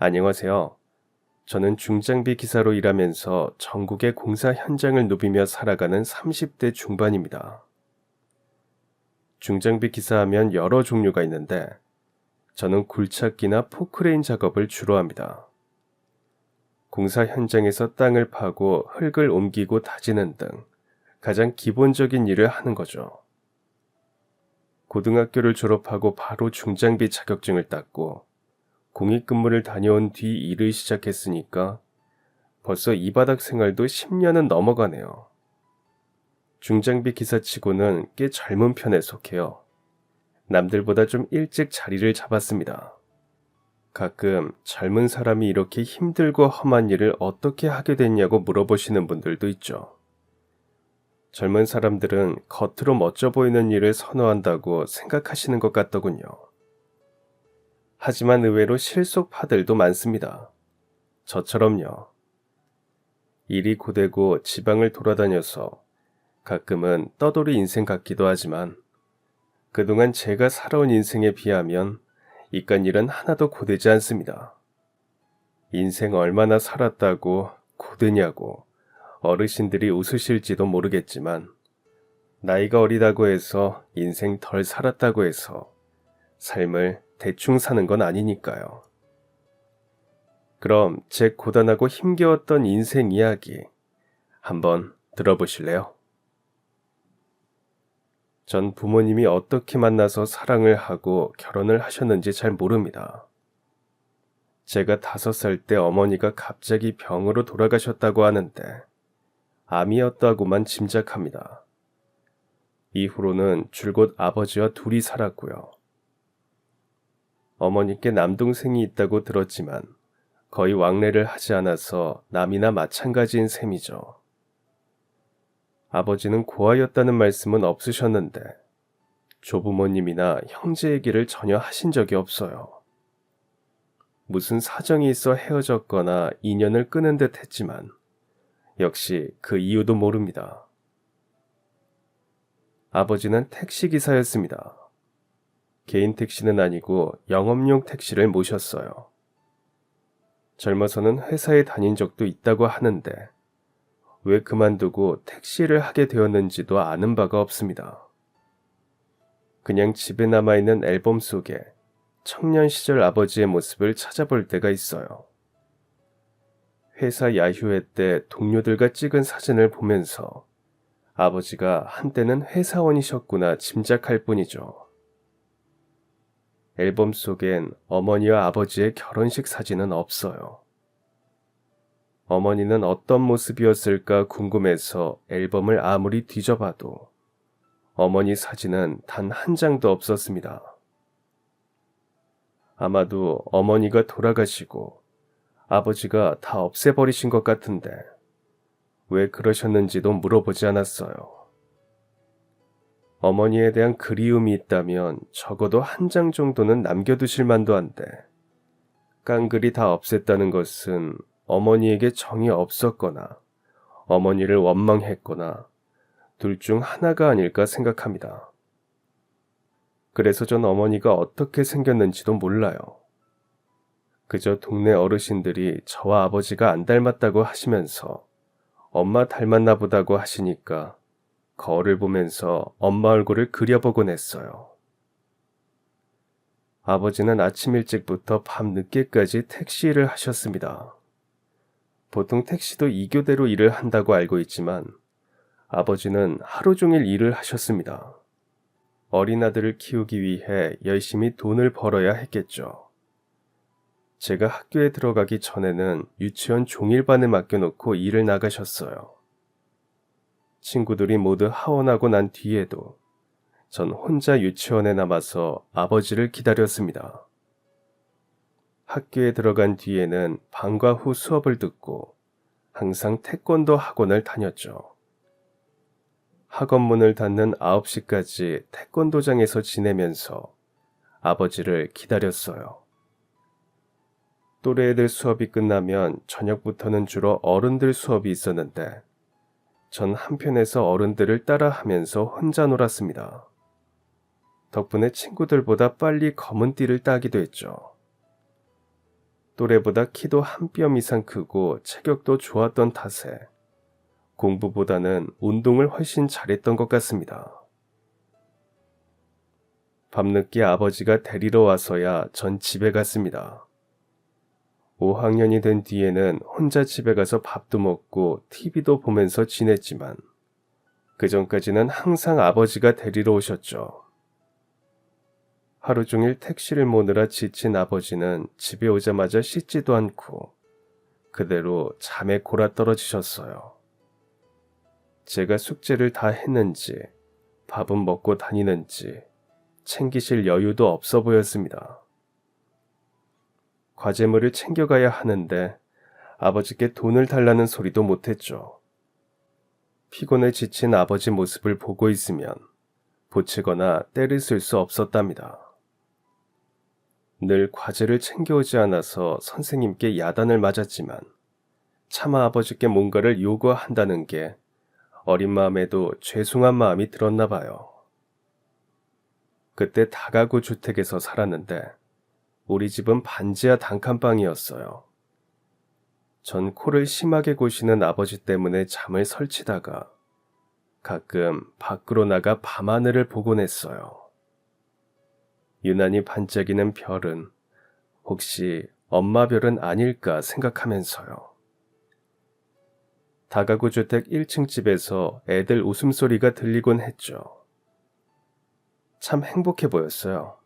안녕하세요. 저는 중장비 기사로 일하면서 전국의 공사 현장을 누비며 살아가는 30대 중반입니다. 중장비 기사하면 여러 종류가 있는데 저는 굴착기나 포크레인 작업을 주로 합니다. 공사 현장에서 땅을 파고 흙을 옮기고 다지는 등 가장 기본적인 일을 하는 거죠. 고등학교를 졸업하고 바로 중장비 자격증을 땄고 공익근무를 다녀온 뒤 일을 시작했으니까 벌써 이 바닥 생활도 10년은 넘어가네요. 중장비 기사치고는 꽤 젊은 편에 속해요. 남들보다 좀 일찍 자리를 잡았습니다. 가끔 젊은 사람이 이렇게 힘들고 험한 일을 어떻게 하게 됐냐고 물어보시는 분들도 있죠. 젊은 사람들은 겉으로 멋져 보이는 일을 선호한다고 생각하시는 것 같더군요. 하지만 의외로 실속파들도 많습니다. 저처럼요. 일이 고되고 지방을 돌아다녀서 가끔은 떠돌이 인생 같기도 하지만 그동안 제가 살아온 인생에 비하면 이깟 일은 하나도 고되지 않습니다. 인생 얼마나 살았다고 고되냐고 어르신들이 웃으실지도 모르겠지만 나이가 어리다고 해서 인생 덜 살았다고 해서 삶을 대충 사는 건 아니니까요. 그럼 제 고단하고 힘겨웠던 인생 이야기 한번 들어보실래요? 전 부모님이 어떻게 만나서 사랑을 하고 결혼을 하셨는지 잘 모릅니다. 제가 5살 때 어머니가 갑자기 병으로 돌아가셨다고 하는데 암이었다고만 짐작합니다. 이후로는 줄곧 아버지와 둘이 살았고요. 어머니께 남동생이 있다고 들었지만 거의 왕래를 하지 않아서 남이나 마찬가지인 셈이죠. 아버지는 고아였다는 말씀은 없으셨는데 조부모님이나 형제 얘기를 전혀 하신 적이 없어요. 무슨 사정이 있어 헤어졌거나 인연을 끊은 듯 했지만 역시 그 이유도 모릅니다. 아버지는 택시기사였습니다. 개인 택시는 아니고 영업용 택시를 모셨어요. 젊어서는 회사에 다닌 적도 있다고 하는데 왜 그만두고 택시를 하게 되었는지도 아는 바가 없습니다. 그냥 집에 남아있는 앨범 속에 청년 시절 아버지의 모습을 찾아볼 때가 있어요. 회사 야휴회 때 동료들과 찍은 사진을 보면서 아버지가 한때는 회사원이셨구나 짐작할 뿐이죠. 앨범 속엔 어머니와 아버지의 결혼식 사진은 없어요. 어머니는 어떤 모습이었을까 궁금해서 앨범을 아무리 뒤져봐도 어머니 사진은 단 한 장도 없었습니다. 아마도 어머니가 돌아가시고 아버지가 다 없애버리신 것 같은데 왜 그러셨는지도 물어보지 않았어요. 어머니에 대한 그리움이 있다면 적어도 한 장 정도는 남겨두실 만도 한데 깡글이 다 없앴다는 것은 어머니에게 정이 없었거나 어머니를 원망했거나 둘 중 하나가 아닐까 생각합니다. 그래서 전 어머니가 어떻게 생겼는지도 몰라요. 그저 동네 어르신들이 저와 아버지가 안 닮았다고 하시면서 엄마 닮았나 보다고 하시니까 거울을 보면서 엄마 얼굴을 그려보곤 했어요. 아버지는 아침 일찍부터 밤 늦게까지 택시 일을 하셨습니다. 보통 택시도 2교대로 일을 한다고 알고 있지만 아버지는 하루 종일 일을 하셨습니다. 어린 아들을 키우기 위해 열심히 돈을 벌어야 했겠죠. 제가 학교에 들어가기 전에는 유치원 종일반에 맡겨놓고 일을 나가셨어요. 친구들이 모두 하원하고 난 뒤에도 전 혼자 유치원에 남아서 아버지를 기다렸습니다. 학교에 들어간 뒤에는 방과 후 수업을 듣고 항상 태권도 학원을 다녔죠. 학원 문을 닫는 9시까지 태권도장에서 지내면서 아버지를 기다렸어요. 또래 애들 수업이 끝나면 저녁부터는 주로 어른들 수업이 있었는데 전 한편에서 어른들을 따라하면서 혼자 놀았습니다. 덕분에 친구들보다 빨리 검은 띠를 따기도 했죠. 또래보다 키도 한 뼘 이상 크고 체격도 좋았던 탓에 공부보다는 운동을 훨씬 잘했던 것 같습니다. 밤늦게 아버지가 데리러 와서야 전 집에 갔습니다. 5학년이 된 뒤에는 혼자 집에 가서 밥도 먹고 TV도 보면서 지냈지만 그 전까지는 항상 아버지가 데리러 오셨죠. 하루 종일 택시를 모느라 지친 아버지는 집에 오자마자 씻지도 않고 그대로 잠에 골아떨어지셨어요. 제가 숙제를 다 했는지 밥은 먹고 다니는지 챙기실 여유도 없어 보였습니다. 과제물을 챙겨가야 하는데 아버지께 돈을 달라는 소리도 못했죠. 피곤해 지친 아버지 모습을 보고 있으면 보채거나 때를 쓸 수 없었답니다. 늘 과제를 챙겨오지 않아서 선생님께 야단을 맞았지만 차마 아버지께 뭔가를 요구한다는 게 어린 마음에도 죄송한 마음이 들었나 봐요. 그때 다가구 주택에서 살았는데 우리 집은 반지하 단칸방이었어요. 전 코를 심하게 고시는 아버지 때문에 잠을 설치다가 가끔 밖으로 나가 밤하늘을 보곤 했어요. 유난히 반짝이는 별은 혹시 엄마 별은 아닐까 생각하면서요. 다가구 주택 1층 집에서 애들 웃음소리가 들리곤 했죠. 참 행복해 보였어요.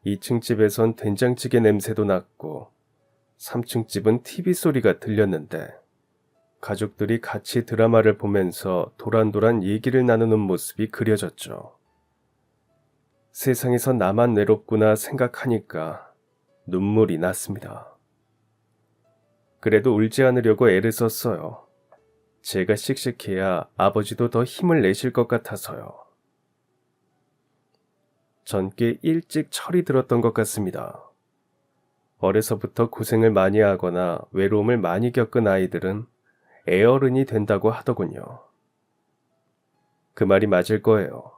2층 집에선 된장찌개 냄새도 났고 3층 집은 TV 소리가 들렸는데 가족들이 같이 드라마를 보면서 도란도란 얘기를 나누는 모습이 그려졌죠. 세상에서 나만 외롭구나 생각하니까 눈물이 났습니다. 그래도 울지 않으려고 애를 썼어요. 제가 씩씩해야 아버지도 더 힘을 내실 것 같아서요. 전 꽤 일찍 철이 들었던 것 같습니다. 어려서부터 고생을 많이 하거나 외로움을 많이 겪은 아이들은 애어른이 된다고 하더군요. 그 말이 맞을 거예요.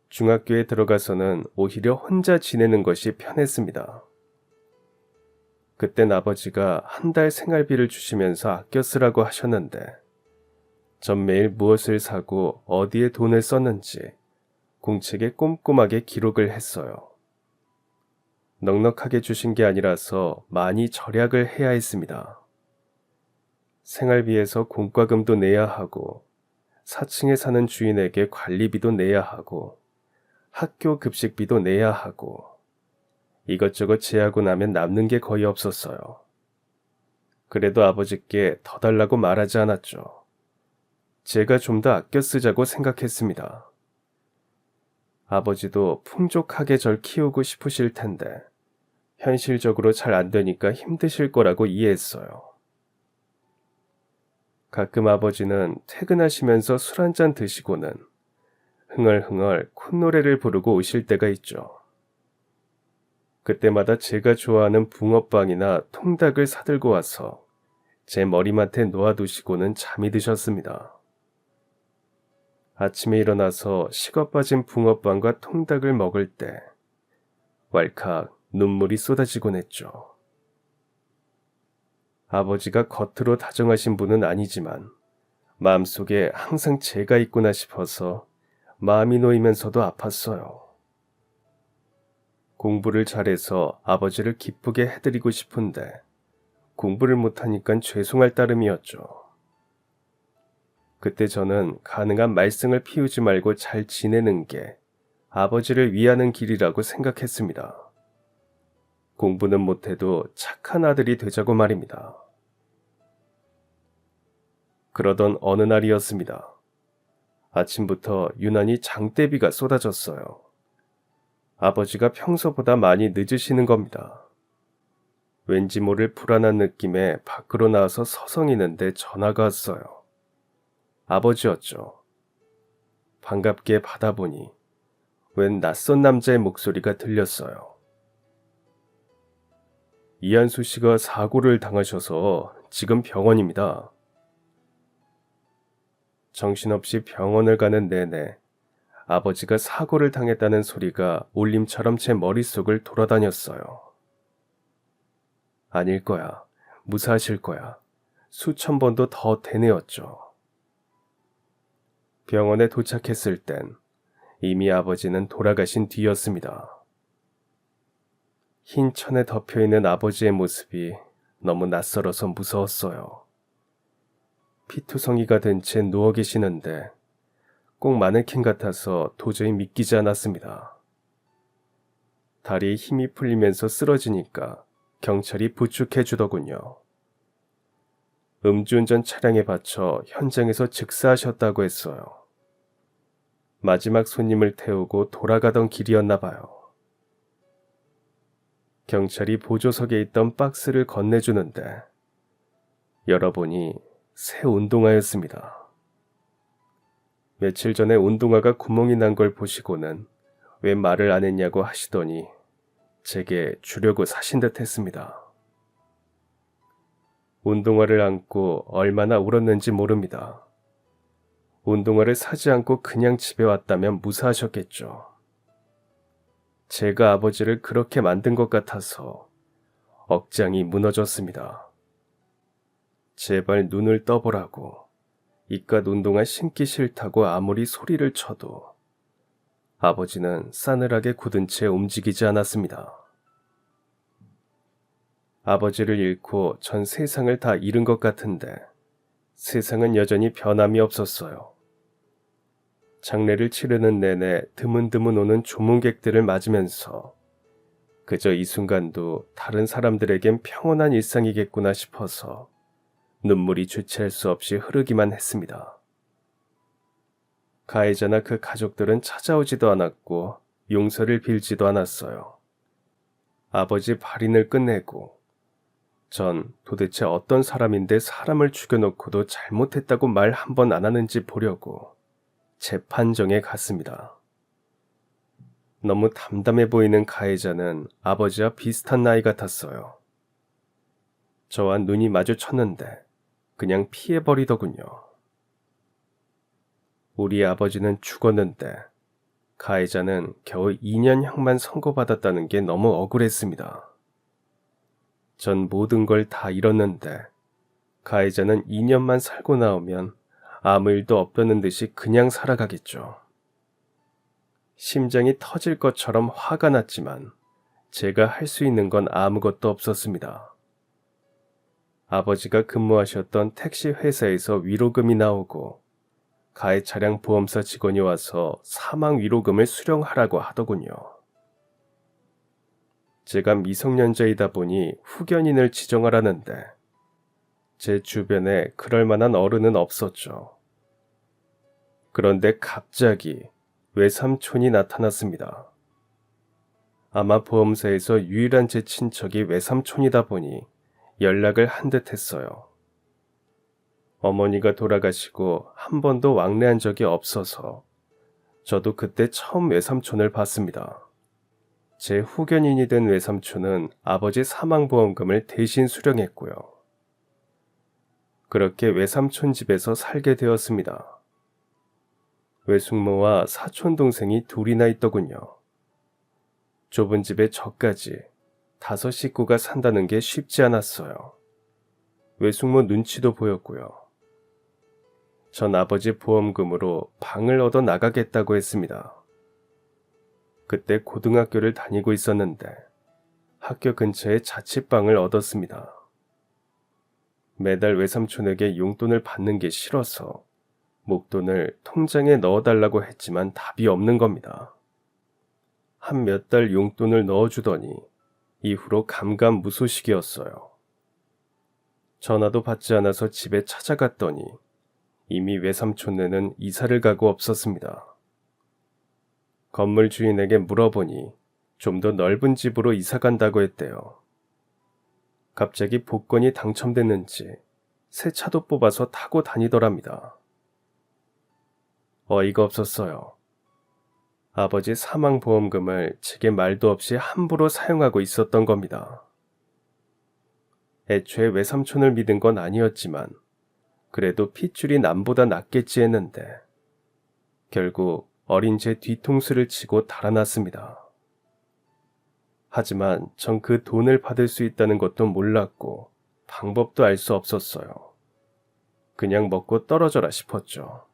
중학교에 들어가서는 오히려 혼자 지내는 것이 편했습니다. 그땐 아버지가 한 달 생활비를 주시면서 아껴 쓰라고 하셨는데 전 매일 무엇을 사고 어디에 돈을 썼는지 공책에 꼼꼼하게 기록을 했어요. 넉넉하게 주신 게 아니라서 많이 절약을 해야 했습니다. 생활비에서 공과금도 내야 하고 4층에 사는 주인에게 관리비도 내야 하고 학교 급식비도 내야 하고 이것저것 제하고 나면 남는 게 거의 없었어요. 그래도 아버지께 더 달라고 말하지 않았죠. 제가 좀 더 아껴 쓰자고 생각했습니다. 아버지도 풍족하게 절 키우고 싶으실 텐데 현실적으로 잘 안 되니까 힘드실 거라고 이해했어요. 가끔 아버지는 퇴근하시면서 술 한잔 드시고는 흥얼흥얼 콧노래를 부르고 오실 때가 있죠. 그때마다 제가 좋아하는 붕어빵이나 통닭을 사들고 와서 제 머리맡에 놓아두시고는 잠이 드셨습니다. 아침에 일어나서 식어 빠진 붕어빵과 통닭을 먹을 때 왈칵 눈물이 쏟아지곤 했죠. 아버지가 겉으로 다정하신 분은 아니지만 마음속에 항상 제가 있구나 싶어서 마음이 놓이면서도 아팠어요. 공부를 잘해서 아버지를 기쁘게 해드리고 싶은데 공부를 못하니까 죄송할 따름이었죠. 그때 저는 가능한 말썽을 피우지 말고 잘 지내는 게 아버지를 위하는 길이라고 생각했습니다. 공부는 못해도 착한 아들이 되자고 말입니다. 그러던 어느 날이었습니다. 아침부터 유난히 장대비가 쏟아졌어요. 아버지가 평소보다 많이 늦으시는 겁니다. 왠지 모를 불안한 느낌에 밖으로 나와서 서성이는데 전화가 왔어요. 아버지였죠. 반갑게 받아보니 웬 낯선 남자의 목소리가 들렸어요. 이한수 씨가 사고를 당하셔서 지금 병원입니다. 정신없이 병원을 가는 내내 아버지가 사고를 당했다는 소리가 울림처럼 제 머릿속을 돌아다녔어요. 아닐 거야. 무사하실 거야. 수천 번도 더 되뇌었죠. 병원에 도착했을 땐 이미 아버지는 돌아가신 뒤였습니다. 흰 천에 덮여있는 아버지의 모습이 너무 낯설어서 무서웠어요. 피투성이가 된 채 누워 계시는데 꼭 마네킹 같아서 도저히 믿기지 않았습니다. 다리에 힘이 풀리면서 쓰러지니까 경찰이 부축해 주더군요. 음주운전 차량에 받쳐 현장에서 즉사하셨다고 했어요. 마지막 손님을 태우고 돌아가던 길이었나 봐요. 경찰이 보조석에 있던 박스를 건네주는데 열어보니 새 운동화였습니다. 며칠 전에 운동화가 구멍이 난 걸 보시고는 왜 말을 안 했냐고 하시더니 제게 주려고 사신 듯 했습니다. 운동화를 안고 얼마나 울었는지 모릅니다. 운동화를 사지 않고 그냥 집에 왔다면 무사하셨겠죠. 제가 아버지를 그렇게 만든 것 같아서 억장이 무너졌습니다. 제발 눈을 떠보라고, 이깟 운동화 신기 싫다고 아무리 소리를 쳐도 아버지는 싸늘하게 굳은 채 움직이지 않았습니다. 아버지를 잃고 전 세상을 다 잃은 것 같은데 세상은 여전히 변함이 없었어요. 장례를 치르는 내내 드문드문 오는 조문객들을 맞으면서 그저 이 순간도 다른 사람들에겐 평온한 일상이겠구나 싶어서 눈물이 주체할 수 없이 흐르기만 했습니다. 가해자나 그 가족들은 찾아오지도 않았고 용서를 빌지도 않았어요. 아버지 발인을 끝내고 전 도대체 어떤 사람인데 사람을 죽여놓고도 잘못했다고 말 한 번 안 하는지 보려고 재판정에 갔습니다. 너무 담담해 보이는 가해자는 아버지와 비슷한 나이 같았어요. 저와 눈이 마주쳤는데 그냥 피해버리더군요. 우리 아버지는 죽었는데 가해자는 겨우 2년형만 선고받았다는 게 너무 억울했습니다. 전 모든 걸 다 잃었는데 가해자는 2년만 살고 나오면 아무 일도 없다는 듯이 그냥 살아가겠죠. 심장이 터질 것처럼 화가 났지만 제가 할 수 있는 건 아무것도 없었습니다. 아버지가 근무하셨던 택시 회사에서 위로금이 나오고 가해 차량 보험사 직원이 와서 사망 위로금을 수령하라고 하더군요. 제가 미성년자이다 보니 후견인을 지정하라는데 제 주변에 그럴 만한 어른은 없었죠. 그런데 갑자기 외삼촌이 나타났습니다. 아마 보험사에서 유일한 제 친척이 외삼촌이다 보니 연락을 한 듯 했어요. 어머니가 돌아가시고 한 번도 왕래한 적이 없어서 저도 그때 처음 외삼촌을 봤습니다. 제 후견인이 된 외삼촌은 아버지 사망보험금을 대신 수령했고요. 그렇게 외삼촌 집에서 살게 되었습니다. 외숙모와 사촌 동생이 둘이나 있더군요. 좁은 집에 저까지 5 식구가 산다는 게 쉽지 않았어요. 외숙모 눈치도 보였고요. 전 아버지 보험금으로 방을 얻어 나가겠다고 했습니다. 그때 고등학교를 다니고 있었는데 학교 근처에 자취방을 얻었습니다. 매달 외삼촌에게 용돈을 받는 게 싫어서 목돈을 통장에 넣어달라고 했지만 답이 없는 겁니다. 한 몇 달 용돈을 넣어주더니 이후로 감감무소식이었어요. 전화도 받지 않아서 집에 찾아갔더니 이미 외삼촌네는 이사를 가고 없었습니다. 건물 주인에게 물어보니 좀 더 넓은 집으로 이사 간다고 했대요. 갑자기 복권이 당첨됐는지 새 차도 뽑아서 타고 다니더랍니다. 어이가 없었어요. 아버지 사망보험금을 제게 말도 없이 함부로 사용하고 있었던 겁니다. 애초에 외삼촌을 믿은 건 아니었지만 그래도 핏줄이 남보다 낫겠지 했는데 결국 어린 제 뒤통수를 치고 달아났습니다. 하지만 전 그 돈을 받을 수 있다는 것도 몰랐고 방법도 알 수 없었어요. 그냥 먹고 떨어져라 싶었죠.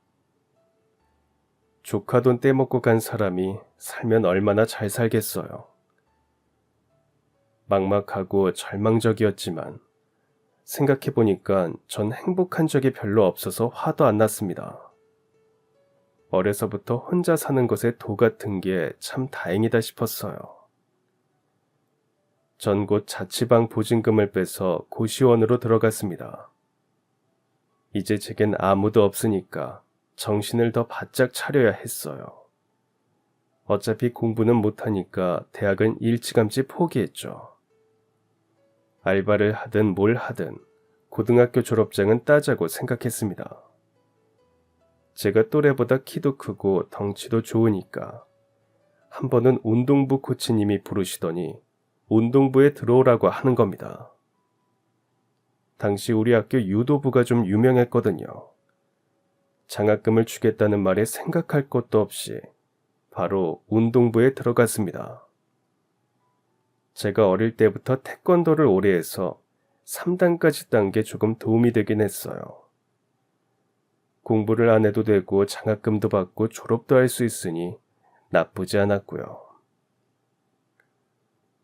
조카 돈 떼먹고 간 사람이 살면 얼마나 잘 살겠어요. 막막하고 절망적이었지만 생각해보니까 전 행복한 적이 별로 없어서 화도 안 났습니다. 어려서부터 혼자 사는 것에 도 같은 게 참 다행이다 싶었어요. 전 곧 자취방 보증금을 빼서 고시원으로 들어갔습니다. 이제 제겐 아무도 없으니까 정신을 더 바짝 차려야 했어요. 어차피 공부는 못하니까 대학은 일찌감치 포기했죠. 알바를 하든 뭘 하든 고등학교 졸업장은 따자고 생각했습니다. 제가 또래보다 키도 크고 덩치도 좋으니까 한 번은 운동부 코치님이 부르시더니 운동부에 들어오라고 하는 겁니다. 당시 우리 학교 유도부가 좀 유명했거든요. 장학금을 주겠다는 말에 생각할 것도 없이 바로 운동부에 들어갔습니다. 제가 어릴 때부터 태권도를 오래 해서 3단까지 딴 게 조금 도움이 되긴 했어요. 공부를 안 해도 되고 장학금도 받고 졸업도 할 수 있으니 나쁘지 않았고요.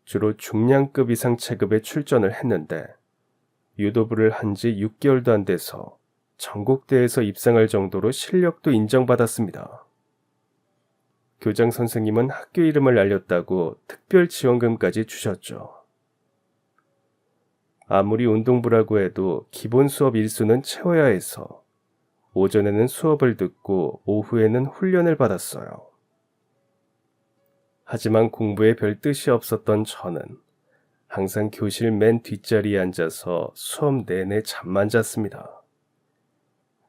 주로 중량급 이상 체급에 출전을 했는데 유도부를 한 지 6개월도 안 돼서 전국대회에서 입상할 정도로 실력도 인정받았습니다. 교장 선생님은 학교 이름을 알렸다고 특별 지원금까지 주셨죠. 아무리 운동부라고 해도 기본 수업 일수는 채워야 해서 오전에는 수업을 듣고 오후에는 훈련을 받았어요. 하지만 공부에 별 뜻이 없었던 저는 항상 교실 맨 뒷자리에 앉아서 수업 내내 잠만 잤습니다.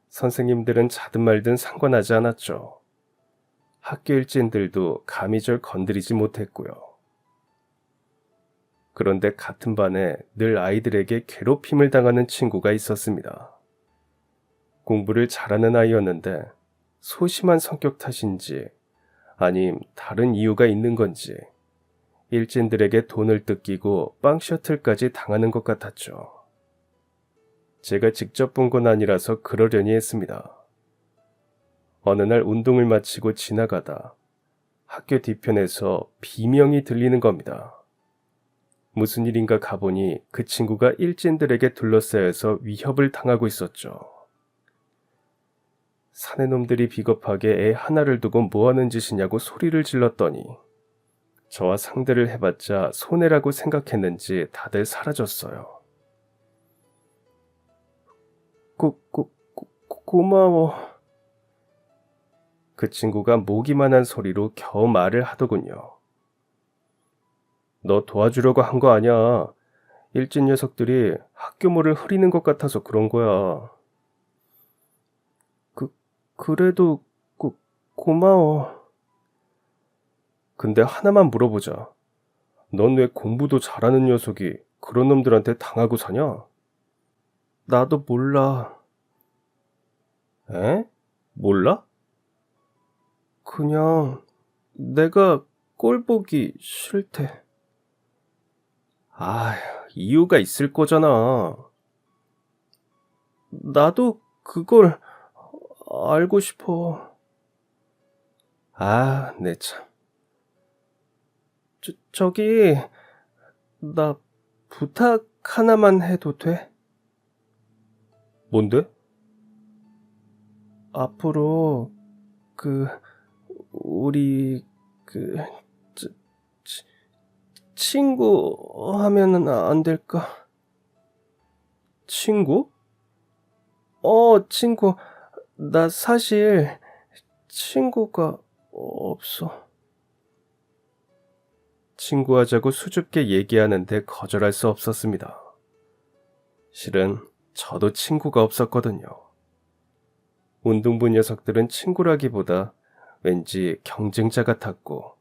선생님들은 자든 말든 상관하지 않았죠. 학교 일진들도 감히 절 건드리지 못했고요. 그런데 같은 반에 늘 아이들에게 괴롭힘을 당하는 친구가 있었습니다. 공부를 잘하는 아이였는데 소심한 성격 탓인지 아님 다른 이유가 있는 건지 일진들에게 돈을 뜯기고 빵 셔틀까지 당하는 것 같았죠. 제가 직접 본 건 아니라서 그러려니 했습니다. 어느 날 운동을 마치고 지나가다 학교 뒤편에서 비명이 들리는 겁니다. 무슨 일인가 가보니 그 친구가 일진들에게 둘러싸여서 위협을 당하고 있었죠. 사내놈들이 비겁하게 애 하나를 두고 뭐하는 짓이냐고 소리를 질렀더니 저와 상대를 해봤자 손해라고 생각했는지 다들 사라졌어요. 고마워. 그 친구가 모기만한 소리로 겨우 말을 하더군요. 너 도와주려고 한 거 아니야. 일진 녀석들이 학교물을 흐리는 것 같아서 그런 거야. 그래도 고마워. 근데 하나만 물어보자. 넌 왜 공부도 잘하는 녀석이 그런 놈들한테 당하고 사냐? 나도 몰라. 에? 몰라? 그냥 내가 꼴 보기 싫대. 아, 이유가 있을 거잖아. 나도 그걸 알고 싶어. 아, 내 참. 저기, 나 부탁 하나만 해도 돼? 뭔데? 앞으로, 우리, 치- 친구 하면은 안 될까? 친구? 친구. 나 사실 친구가 없어. 친구하자고 수줍게 얘기하는데 거절할 수 없었습니다. 실은 저도 친구가 없었거든요. 운동부 녀석들은 친구라기보다 왠지 경쟁자 같았고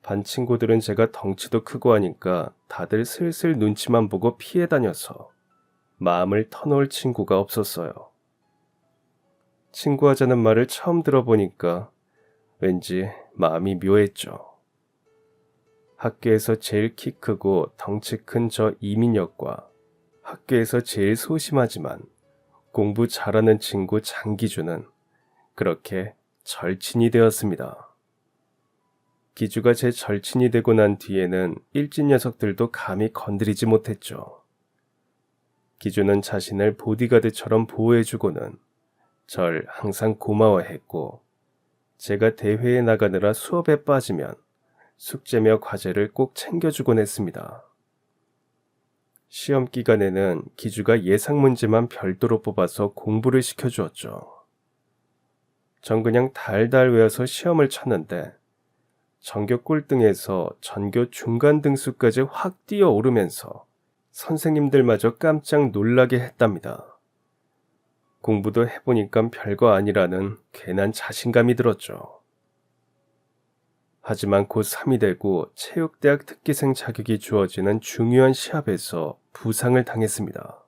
반 친구들은 제가 덩치도 크고 하니까 다들 슬슬 눈치만 보고 피해 다녀서 마음을 터놓을 친구가 없었어요. 친구하자는 말을 처음 들어보니까 왠지 마음이 묘했죠. 학교에서 제일 키 크고 덩치 큰 저 이민혁과 학교에서 제일 소심하지만 공부 잘하는 친구 장기주는 그렇게 절친이 되었습니다. 기주가 제 절친이 되고 난 뒤에는 일진 녀석들도 감히 건드리지 못했죠. 기주는 자신을 보디가드처럼 보호해주고는 절 항상 고마워했고, 제가 대회에 나가느라 수업에 빠지면 숙제며 과제를 꼭 챙겨주곤 했습니다. 시험 기간에는 기주가 예상 문제만 별도로 뽑아서 공부를 시켜주었죠. 전 그냥 달달 외워서 시험을 쳤는데 전교 꼴등에서 전교 중간 등수까지 확 뛰어오르면서 선생님들마저 깜짝 놀라게 했답니다. 공부도 해보니까 별거 아니라는 괜한 자신감이 들었죠. 하지만 곧 3이 되고 체육대학 특기생 자격이 주어지는 중요한 시합에서 부상을 당했습니다.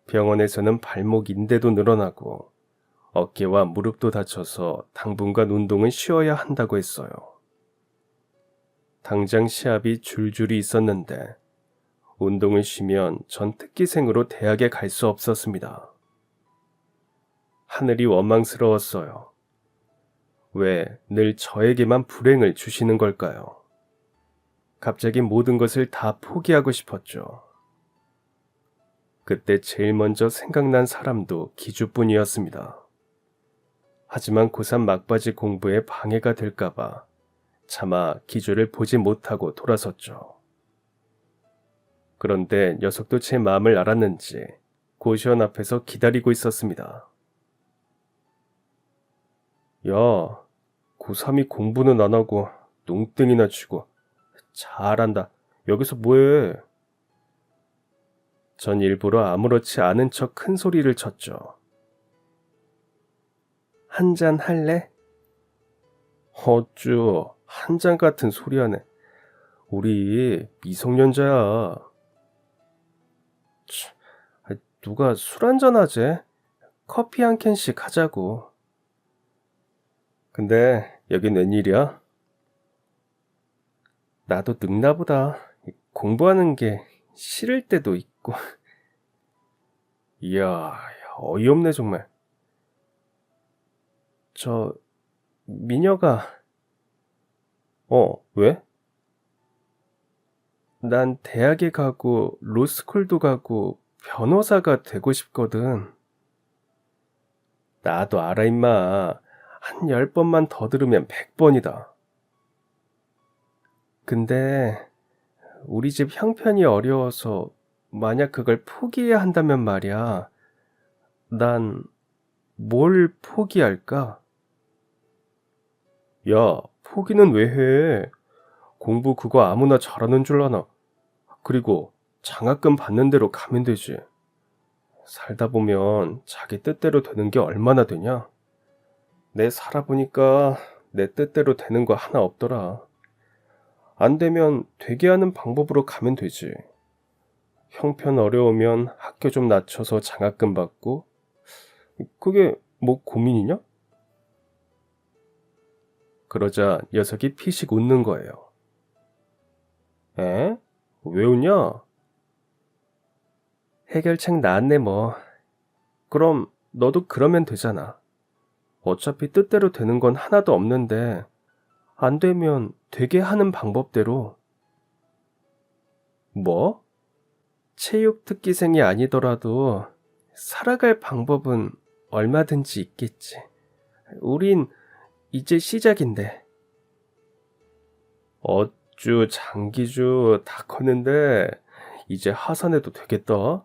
병원에서는 발목 인대도 늘어나고 어깨와 무릎도 다쳐서 당분간 운동은 쉬어야 한다고 했어요. 당장 시합이 줄줄이 있었는데 운동을 쉬면 전 특기생으로 대학에 갈 수 없었습니다. 하늘이 원망스러웠어요. 왜 늘 저에게만 불행을 주시는 걸까요? 갑자기 모든 것을 다 포기하고 싶었죠. 그때 제일 먼저 생각난 사람도 기주뿐이었습니다. 하지만 고3 막바지 공부에 방해가 될까봐 차마 기주를 보지 못하고 돌아섰죠. 그런데 녀석도 제 마음을 알았는지 고시원 앞에서 기다리고 있었습니다. 야, 고3이 공부는 안 하고 농땡이나 치고 잘한다. 여기서 뭐해? 전 일부러 아무렇지 않은 척 큰 소리를 쳤죠. 한잔 할래? 어쭈, 한잔 같은 소리 하네. 우리 미성년자야. 누가 술 한잔 하재? 커피 한 캔씩 하자고. 근데 여긴 웬일이야? 나도 늙나보다. 공부하는 게 싫을 때도 있고. 이야, 어이없네 정말. 저 민혁아. 왜? 난 대학에 가고 로스쿨도 가고 변호사가 되고 싶거든. 나도 알아 임마. 한 10번만 더 들으면 100번이다. 근데 우리 집 형편이 어려워서 만약 그걸 포기해야 한다면 말이야. 난 뭘 포기할까? 야, 포기는 왜 해? 공부 그거 아무나 잘하는 줄 아나. 그리고 장학금 받는 대로 가면 되지. 살다 보면 자기 뜻대로 되는 게 얼마나 되냐? 내 살아보니까 내 뜻대로 되는 거 하나 없더라. 안 되면 되게 하는 방법으로 가면 되지. 형편 어려우면 학교 좀 낮춰서 장학금 받고, 그게 뭐 고민이냐? 그러자 녀석이 피식 웃는 거예요. 에? 왜 웃냐? 해결책 나왔네 뭐. 그럼 너도 그러면 되잖아. 어차피 뜻대로 되는 건 하나도 없는데 안 되면 되게 하는 방법대로. 뭐? 체육 특기생이 아니더라도 살아갈 방법은 얼마든지 있겠지. 우린 이제 시작인데. 어쭈 장기주 다 컸는데 이제 하산해도 되겠다.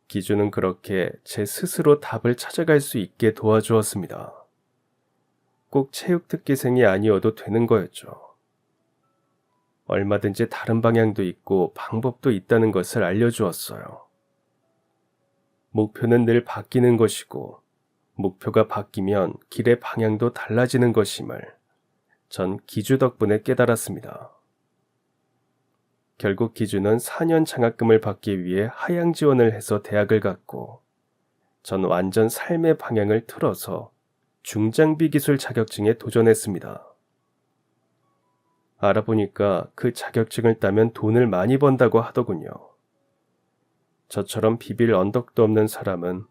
기주는 그렇게 제 스스로 답을 찾아갈 수 있게 도와주었습니다. 꼭 체육특기생이 아니어도 되는 거였죠. 얼마든지 다른 방향도 있고 방법도 있다는 것을 알려주었어요. 목표는 늘 바뀌는 것이고 목표가 바뀌면 길의 방향도 달라지는 것임을 전 기주 덕분에 깨달았습니다. 결국 기주는 4년 장학금을 받기 위해 하향 지원을 해서 대학을 갔고 전 완전 삶의 방향을 틀어서 중장비 기술 자격증에 도전했습니다. 알아보니까 그 자격증을 따면 돈을 많이 번다고 하더군요. 저처럼 비빌 언덕도 없는 사람은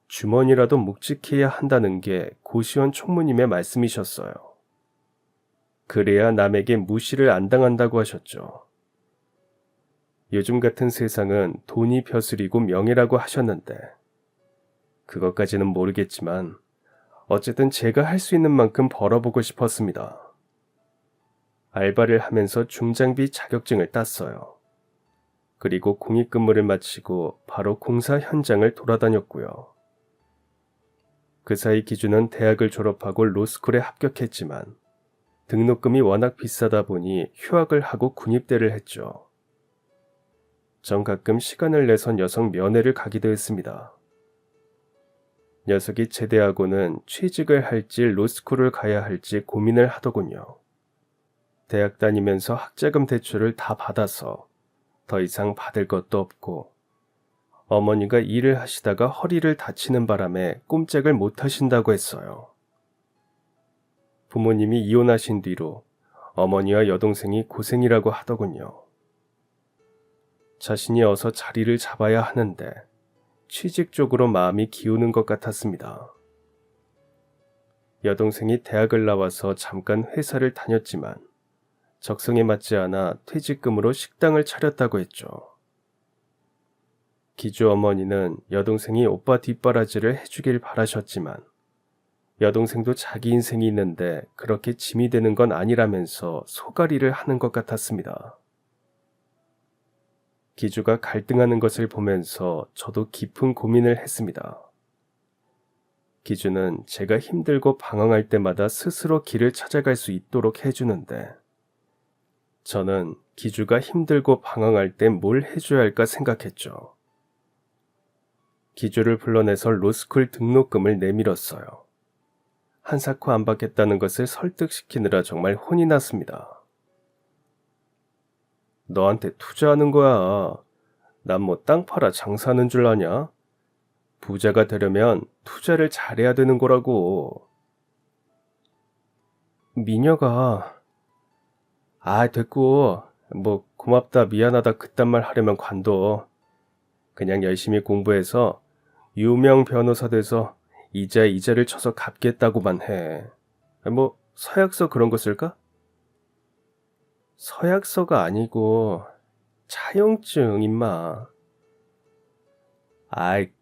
주머니라도 묵직해야 한다는 게 고시원 총무님의 말씀이셨어요. 그래야 남에게 무시를 안 당한다고 하셨죠. 요즘 같은 세상은 돈이 벼슬이고 명예라고 하셨는데 그것까지는 모르겠지만 어쨌든 제가 할 수 있는 만큼 벌어보고 싶었습니다. 알바를 하면서 중장비 자격증을 땄어요. 그리고 공익근무를 마치고 바로 공사 현장을 돌아다녔고요. 그 사이 기준은 대학을 졸업하고 로스쿨에 합격했지만 등록금이 워낙 비싸다 보니 휴학을 하고 군입대를 했죠. 전 가끔 시간을 내서 녀석 면회를 가기도 했습니다. 녀석이 제대하고는 취직을 할지 로스쿨을 가야 할지 고민을 하더군요. 대학 다니면서 학자금 대출을 다 받아서 더 이상 받을 것도 없고 어머니가 일을 하시다가 허리를 다치는 바람에 꼼짝을 못 하신다고 했어요. 부모님이 이혼하신 뒤로 어머니와 여동생이 고생이라고 하더군요. 자신이 어서 자리를 잡아야 하는데 취직 쪽으로 마음이 기우는 것 같았습니다. 여동생이 대학을 나와서 잠깐 회사를 다녔지만 적성에 맞지 않아 퇴직금으로 식당을 차렸다고 했죠. 기주 어머니는 여동생이 오빠 뒷바라지를 해주길 바라셨지만 여동생도 자기 인생이 있는데 그렇게 짐이 되는 건 아니라면서 소가리를 하는 것 같았습니다. 기주가 갈등하는 것을 보면서 저도 깊은 고민을 했습니다. 기주는 제가 힘들고 방황할 때마다 스스로 길을 찾아갈 수 있도록 해주는데 저는 기주가 힘들고 방황할 때 뭘 해줘야 할까 생각했죠. 기주를 불러내서 로스쿨 등록금을 내밀었어요. 한사코 안 받겠다는 것을 설득시키느라 정말 혼이 났습니다. 너한테 투자하는 거야. 난 뭐 땅 팔아 장사하는 줄 아냐? 부자가 되려면 투자를 잘해야 되는 거라고. 미녀가 됐고 뭐 고맙다 미안하다 그딴 말 하려면 관둬. 그냥 열심히 공부해서 유명 변호사 돼서 이자를 쳐서 갚겠다고만 해. 뭐 서약서 그런 거 쓸까? 서약서가 아니고 차용증 임마.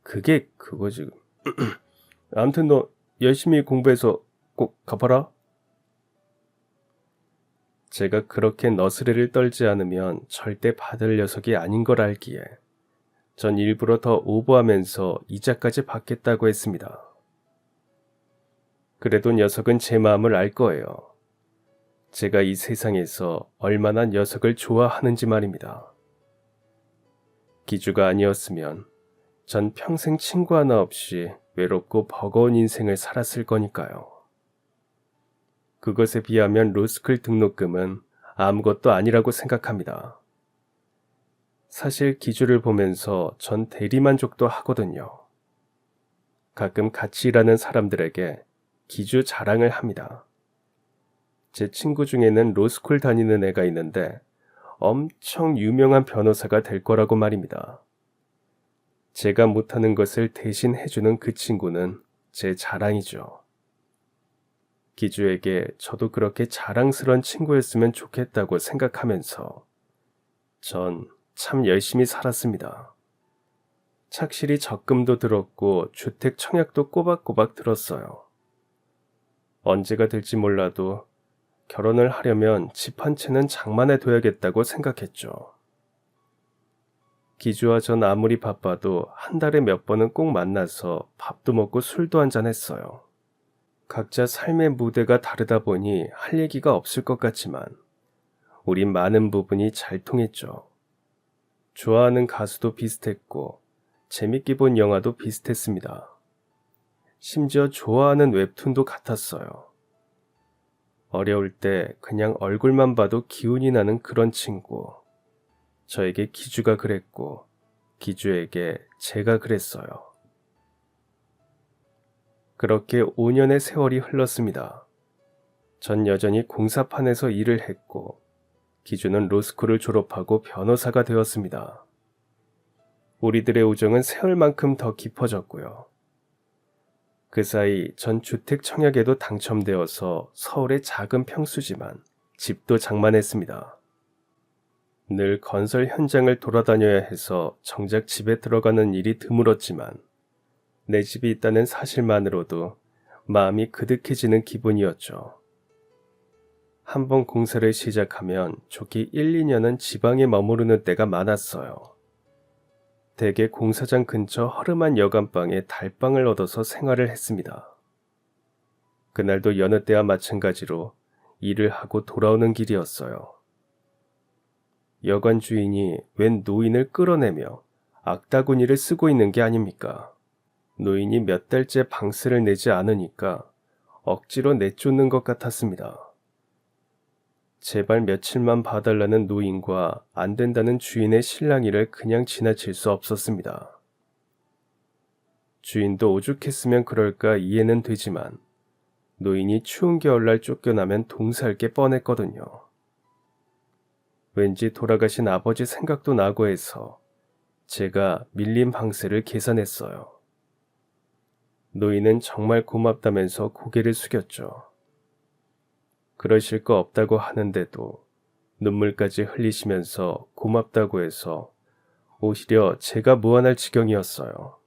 그게 그거지. 아무튼 너 열심히 공부해서 꼭 갚아라. 제가 그렇게 너스레를 떨지 않으면 절대 받을 녀석이 아닌 걸 알기에 전 일부러 더 오버하면서 이자까지 받겠다고 했습니다. 그래도 녀석은 제 마음을 알 거예요. 제가 이 세상에서 얼마나 녀석을 좋아하는지 말입니다. 기주가 아니었으면 전 평생 친구 하나 없이 외롭고 버거운 인생을 살았을 거니까요. 그것에 비하면 로스쿨 등록금은 아무것도 아니라고 생각합니다. 사실 기주를 보면서 전 대리만족도 하거든요. 가끔 같이 일하는 사람들에게 기주 자랑을 합니다. 제 친구 중에는 로스쿨 다니는 애가 있는데 엄청 유명한 변호사가 될 거라고 말입니다. 제가 못하는 것을 대신 해주는 그 친구는 제 자랑이죠. 기주에게 저도 그렇게 자랑스러운 친구였으면 좋겠다고 생각하면서 전 참 열심히 살았습니다. 착실히 적금도 들었고 주택 청약도 꼬박꼬박 들었어요. 언제가 될지 몰라도 결혼을 하려면 집 한 채는 장만해 둬야겠다고 생각했죠. 기주와 전 아무리 바빠도 한 달에 몇 번은 꼭 만나서 밥도 먹고 술도 한잔 했어요. 각자 삶의 무대가 다르다 보니 할 얘기가 없을 것 같지만 우린 많은 부분이 잘 통했죠. 좋아하는 가수도 비슷했고 재밌게 본 영화도 비슷했습니다. 심지어 좋아하는 웹툰도 같았어요. 어려울 때 그냥 얼굴만 봐도 기운이 나는 그런 친구. 저에게 기주가 그랬고 기주에게 제가 그랬어요. 그렇게 5년의 세월이 흘렀습니다. 전 여전히 공사판에서 일을 했고 기준은 로스쿨을 졸업하고 변호사가 되었습니다. 우리들의 우정은 세월만큼 더 깊어졌고요. 그 사이 전 주택 청약에도 당첨되어서 서울의 작은 평수지만 집도 장만했습니다. 늘 건설 현장을 돌아다녀야 해서 정작 집에 들어가는 일이 드물었지만 내 집이 있다는 사실만으로도 마음이 그득해지는 기분이었죠. 한번 공사를 시작하면 좋게 1, 2년은 지방에 머무르는 때가 많았어요. 대개 공사장 근처 허름한 여간방에 달방을 얻어서 생활을 했습니다. 그날도 여느 때와 마찬가지로 일을 하고 돌아오는 길이었어요. 여관 주인이 웬 노인을 끌어내며 악다구니를 쓰고 있는 게 아닙니까? 노인이 몇 달째 방세를 내지 않으니까 억지로 내쫓는 것 같았습니다. 제발 며칠만 봐달라는 노인과 안 된다는 주인의 실랑이를 그냥 지나칠 수 없었습니다. 주인도 오죽했으면 그럴까 이해는 되지만 노인이 추운 겨울날 쫓겨나면 동사할 게 뻔했거든요. 왠지 돌아가신 아버지 생각도 나고 해서 제가 밀린 방세를 계산했어요. 노인은 정말 고맙다면서 고개를 숙였죠. 그러실 거 없다고 하는데도 눈물까지 흘리시면서 고맙다고 해서 오히려 제가 무안할 지경이었어요.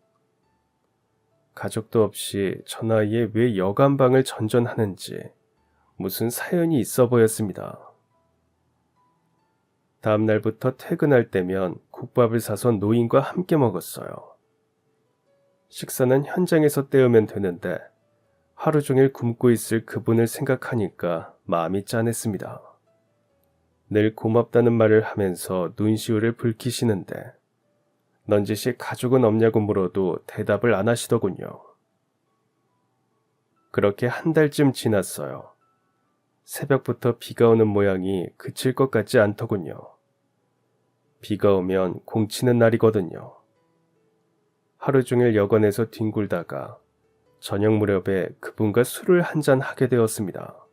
가족도 없이 저 나이에 왜 여간방을 전전하는지 무슨 사연이 있어 보였습니다. 다음 날부터 퇴근할 때면 국밥을 사서 노인과 함께 먹었어요. 식사는 현장에서 때우면 되는데 하루 종일 굶고 있을 그분을 생각하니까 마음이 짠했습니다. 늘 고맙다는 말을 하면서 눈시울을 붉히시는데 넌지시 가족은 없냐고 물어도 대답을 안 하시더군요. 그렇게 한 달쯤 지났어요. 새벽부터 비가 오는 모양이 그칠 것 같지 않더군요. 비가 오면 공치는 날이거든요. 하루 종일 여관에서 뒹굴다가 저녁 무렵에 그분과 술을 한잔 하게 되었습니다.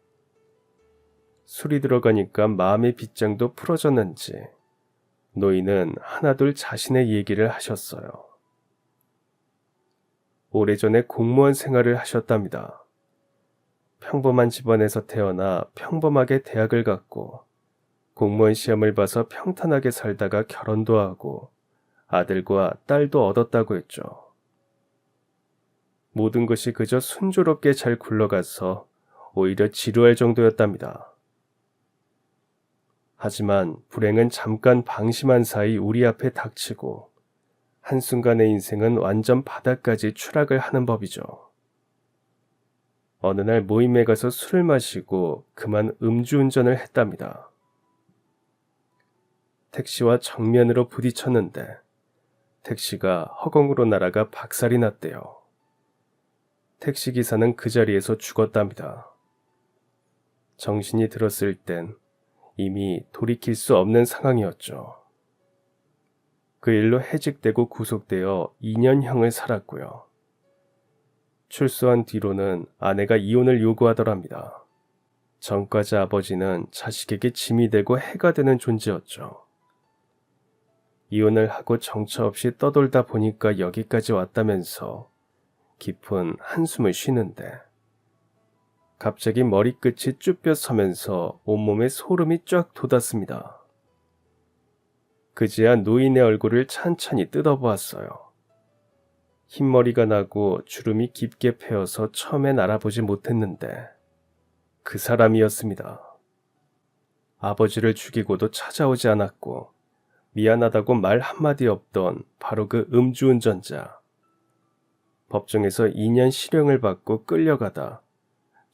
술이 들어가니까 마음의 빗장도 풀어졌는지 노인은 하나둘 자신의 얘기를 하셨어요. 오래전에 공무원 생활을 하셨답니다. 평범한 집안에서 태어나 평범하게 대학을 갔고 공무원 시험을 봐서 평탄하게 살다가 결혼도 하고 아들과 딸도 얻었다고 했죠. 모든 것이 그저 순조롭게 잘 굴러가서 오히려 지루할 정도였답니다. 하지만 불행은 잠깐 방심한 사이 우리 앞에 닥치고 한순간의 인생은 완전 바닥까지 추락을 하는 법이죠. 어느 날 모임에 가서 술을 마시고 그만 음주운전을 했답니다. 택시와 정면으로 부딪혔는데 택시가 허공으로 날아가 박살이 났대요. 택시기사는 그 자리에서 죽었답니다. 정신이 들었을 땐 이미 돌이킬 수 없는 상황이었죠. 그 일로 해직되고 구속되어 2년형을 살았고요. 출소한 뒤로는 아내가 이혼을 요구하더랍니다. 전과자 아버지는 자식에게 짐이 되고 해가 되는 존재였죠. 이혼을 하고 정처 없이 떠돌다 보니까 여기까지 왔다면서 깊은 한숨을 쉬는데 갑자기 머리끝이 쭈뼛 서면서 온몸에 소름이 쫙 돋았습니다. 그제야 노인의 얼굴을 찬찬히 뜯어보았어요. 흰머리가 나고 주름이 깊게 패어서 처음엔 알아보지 못했는데 그 사람이었습니다. 아버지를 죽이고도 찾아오지 않았고 미안하다고 말 한마디 없던 바로 그 음주운전자. 법정에서 2년 실형을 받고 끌려가다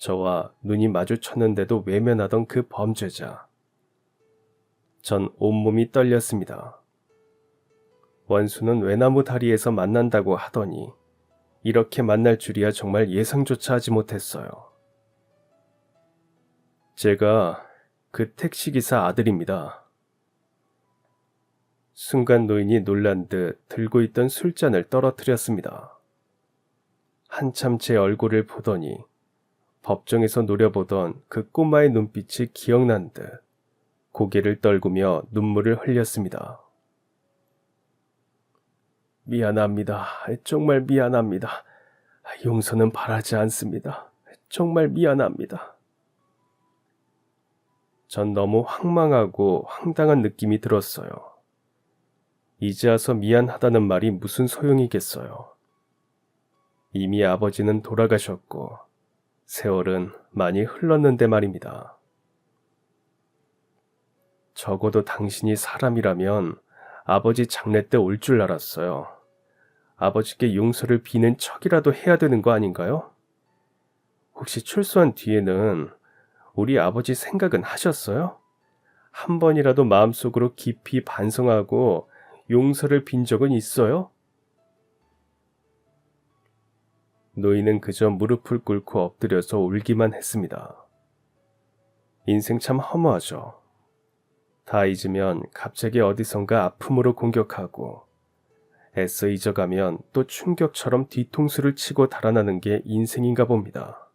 저와 눈이 마주쳤는데도 외면하던 그 범죄자. 전 온몸이 떨렸습니다. 원수는 외나무 다리에서 만난다고 하더니 이렇게 만날 줄이야 정말 예상조차 하지 못했어요. 제가 그 택시기사 아들입니다. 순간 노인이 놀란 듯 들고 있던 술잔을 떨어뜨렸습니다. 한참 제 얼굴을 보더니 법정에서 노려보던 그 꼬마의 눈빛이 기억난 듯 고개를 떨구며 눈물을 흘렸습니다. 미안합니다. 정말 미안합니다. 용서는 바라지 않습니다. 정말 미안합니다. 전 너무 황망하고 황당한 느낌이 들었어요. 이제 와서 미안하다는 말이 무슨 소용이겠어요. 이미 아버지는 돌아가셨고 세월은 많이 흘렀는데 말입니다. 적어도 당신이 사람이라면 아버지 장례 때 올 줄 알았어요. 아버지께 용서를 비는 척이라도 해야 되는 거 아닌가요? 혹시 출소한 뒤에는 우리 아버지 생각은 하셨어요? 한 번이라도 마음속으로 깊이 반성하고 용서를 빈 적은 있어요? 노인은 그저 무릎을 꿇고 엎드려서 울기만 했습니다. 인생 참 허무하죠. 다 잊으면 갑자기 어디선가 아픔으로 공격하고 애써 잊어가면 또 충격처럼 뒤통수를 치고 달아나는 게 인생인가 봅니다.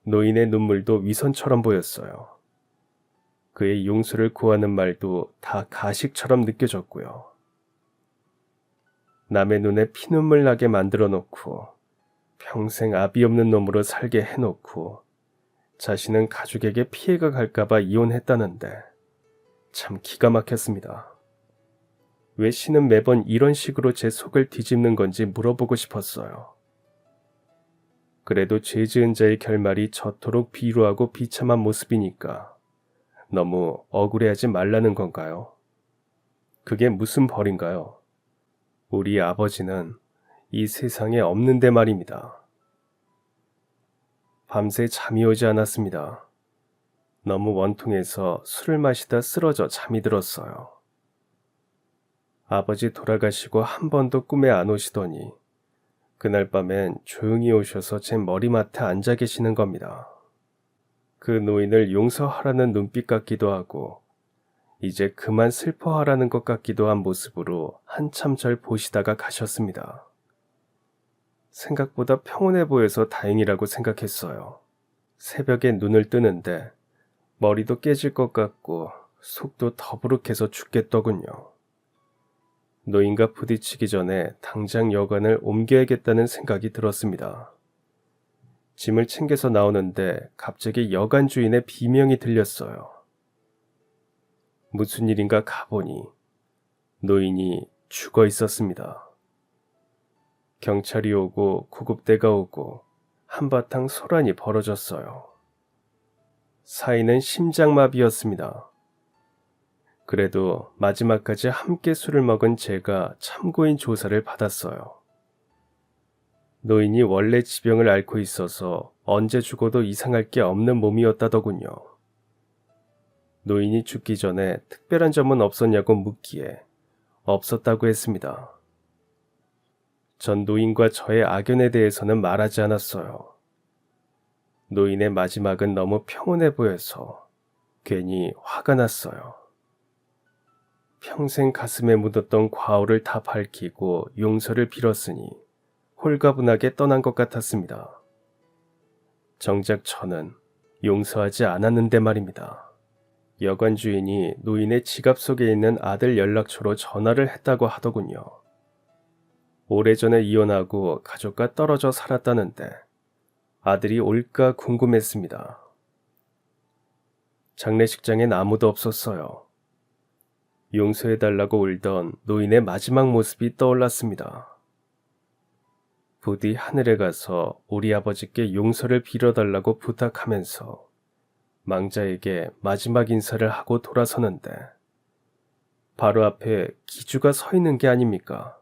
노인의 눈물도 위선처럼 보였어요. 그의 용서를 구하는 말도 다 가식처럼 느껴졌고요. 남의 눈에 피눈물 나게 만들어 놓고 평생 아비 없는 놈으로 살게 해놓고 자신은 가족에게 피해가 갈까봐 이혼했다는데 참 기가 막혔습니다. 왜 신은 매번 이런 식으로 제 속을 뒤집는 건지 물어보고 싶었어요. 그래도 죄 지은 자의 결말이 저토록 비루하고 비참한 모습이니까 너무 억울해하지 말라는 건가요? 그게 무슨 벌인가요? 우리 아버지는 이 세상에 없는데 말입니다. 밤새 잠이 오지 않았습니다. 너무 원통해서 술을 마시다 쓰러져 잠이 들었어요. 아버지 돌아가시고 한 번도 꿈에 안 오시더니 그날 밤엔 조용히 오셔서 제 머리맡에 앉아 계시는 겁니다. 그 노인을 용서하라는 눈빛 같기도 하고 이제 그만 슬퍼하라는 것 같기도 한 모습으로 한참 절 보시다가 가셨습니다. 생각보다 평온해 보여서 다행이라고 생각했어요. 새벽에 눈을 뜨는데 머리도 깨질 것 같고 속도 더부룩해서 죽겠더군요. 노인과 부딪히기 전에 당장 여관을 옮겨야겠다는 생각이 들었습니다. 짐을 챙겨서 나오는데 갑자기 여관 주인의 비명이 들렸어요. 무슨 일인가 가보니 노인이 죽어 있었습니다. 경찰이 오고 구급대가 오고 한바탕 소란이 벌어졌어요. 사인은 심장마비였습니다. 그래도 마지막까지 함께 술을 먹은 제가 참고인 조사를 받았어요. 노인이 원래 지병을 앓고 있어서 언제 죽어도 이상할 게 없는 몸이었다더군요. 노인이 죽기 전에 특별한 점은 없었냐고 묻기에 없었다고 했습니다. 전 노인과 저의 악연에 대해서는 말하지 않았어요. 노인의 마지막은 너무 평온해 보여서 괜히 화가 났어요. 평생 가슴에 묻었던 과오를 다 밝히고 용서를 빌었으니 홀가분하게 떠난 것 같았습니다. 정작 저는 용서하지 않았는데 말입니다. 여관 주인이 노인의 지갑 속에 있는 아들 연락처로 전화를 했다고 하더군요. 오래전에 이혼하고 가족과 떨어져 살았다는데 아들이 올까 궁금했습니다. 장례식장엔 아무도 없었어요. 용서해달라고 울던 노인의 마지막 모습이 떠올랐습니다. 부디 하늘에 가서 우리 아버지께 용서를 빌어달라고 부탁하면서 망자에게 마지막 인사를 하고 돌아서는데 바로 앞에 기주가 서 있는 게 아닙니까?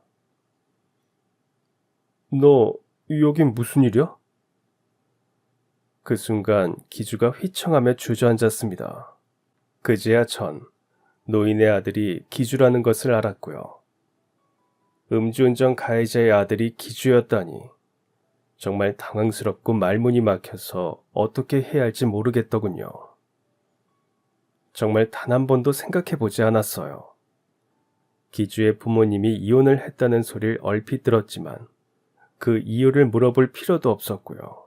너 여긴 무슨 일이야? 그 순간 기주가 휘청하며 주저앉았습니다. 그제야 전 노인의 아들이 기주라는 것을 알았고요. 음주운전 가해자의 아들이 기주였다니 정말 당황스럽고 말문이 막혀서 어떻게 해야 할지 모르겠더군요. 정말 단 한 번도 생각해 보지 않았어요. 기주의 부모님이 이혼을 했다는 소리를 얼핏 들었지만 그 이유를 물어볼 필요도 없었고요.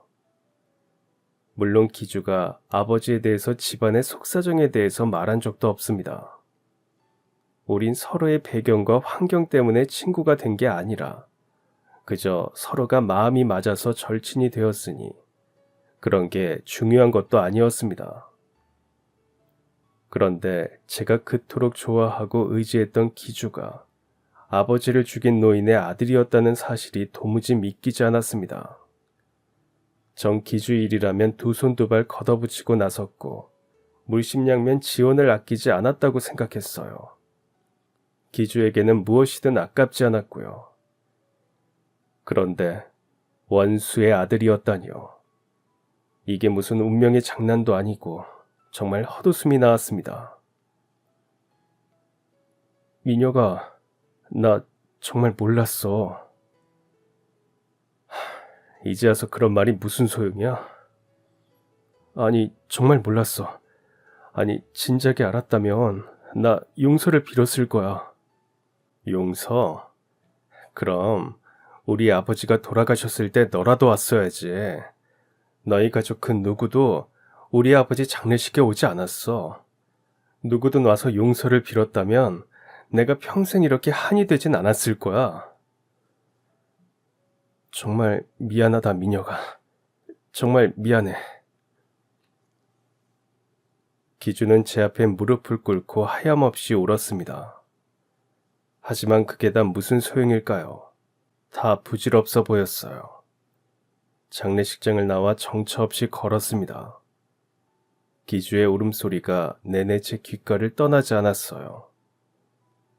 물론 기주가 아버지에 대해서 집안의 속사정에 대해서 말한 적도 없습니다. 우린 서로의 배경과 환경 때문에 친구가 된 게 아니라 그저 서로가 마음이 맞아서 절친이 되었으니 그런 게 중요한 것도 아니었습니다. 그런데 제가 그토록 좋아하고 의지했던 기주가 아버지를 죽인 노인의 아들이었다는 사실이 도무지 믿기지 않았습니다. 전 기주 일이라면 두 손 두 발 걷어붙이고 나섰고 물심양면 지원을 아끼지 않았다고 생각했어요. 기주에게는 무엇이든 아깝지 않았고요. 그런데 원수의 아들이었다니요. 이게 무슨 운명의 장난도 아니고 정말 헛웃음이 나왔습니다. 미녀가, 나 정말 몰랐어. 이제 와서 그런 말이 무슨 소용이야? 아니, 정말 몰랐어. 아니, 진작에 알았다면 나 용서를 빌었을 거야. 용서? 그럼 우리 아버지가 돌아가셨을 때 너라도 왔어야지. 너희 가족 그 누구도 우리 아버지 장례식에 오지 않았어. 누구든 와서 용서를 빌었다면 내가 평생 이렇게 한이 되진 않았을 거야. 정말 미안하다, 미녀가. 정말 미안해. 기주는 제 앞에 무릎을 꿇고 하염없이 울었습니다. 하지만 그게 다 무슨 소용일까요? 다 부질없어 보였어요. 장례식장을 나와 정처 없이 걸었습니다. 기주의 울음소리가 내내 제 귓가를 떠나지 않았어요.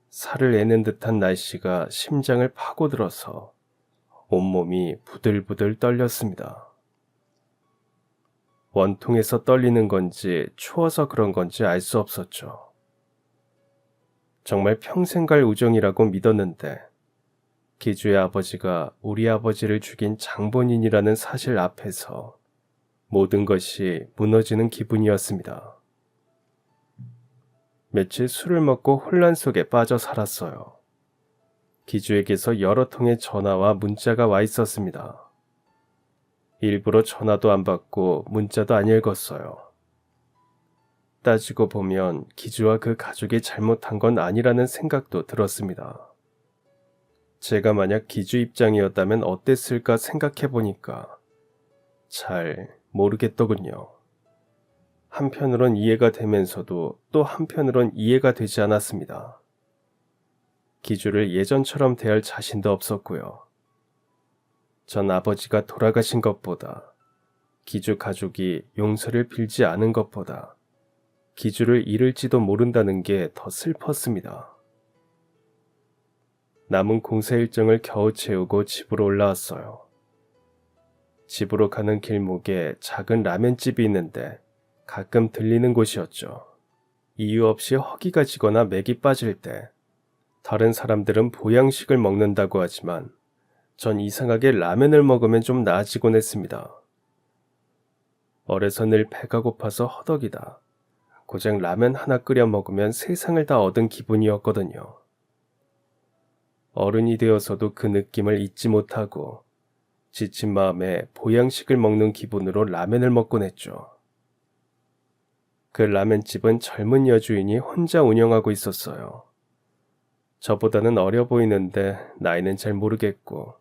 살을 애는 듯한 날씨가 심장을 파고들어서 온몸이 부들부들 떨렸습니다. 원통에서 떨리는 건지 추워서 그런 건지 알 수 없었죠. 정말 평생 갈 우정이라고 믿었는데 기주의 아버지가 우리 아버지를 죽인 장본인이라는 사실 앞에서 모든 것이 무너지는 기분이었습니다. 며칠 술을 먹고 혼란 속에 빠져 살았어요. 기주에게서 여러 통의 전화와 문자가 와 있었습니다. 일부러 전화도 안 받고 문자도 안 읽었어요. 따지고 보면 기주와 그 가족이 잘못한 건 아니라는 생각도 들었습니다. 제가 만약 기주 입장이었다면 어땠을까 생각해 보니까 잘 모르겠더군요. 한편으론 이해가 되면서도 또 한편으론 이해가 되지 않았습니다. 기주를 예전처럼 대할 자신도 없었고요. 전 아버지가 돌아가신 것보다 기주 가족이 용서를 빌지 않은 것보다 기주를 잃을지도 모른다는 게 더 슬펐습니다. 남은 공사 일정을 겨우 채우고 집으로 올라왔어요. 집으로 가는 길목에 작은 라면집이 있는데 가끔 들리는 곳이었죠. 이유 없이 허기가 지거나 맥이 빠질 때 다른 사람들은 보양식을 먹는다고 하지만 전 이상하게 라면을 먹으면 좀 나아지곤 했습니다. 어려서 늘 배가 고파서 허덕이다. 고작 라면 하나 끓여 먹으면 세상을 다 얻은 기분이었거든요. 어른이 되어서도 그 느낌을 잊지 못하고 지친 마음에 보양식을 먹는 기분으로 라면을 먹곤 했죠. 그 라면집은 젊은 여주인이 혼자 운영하고 있었어요. 저보다는 어려 보이는데 나이는 잘 모르겠고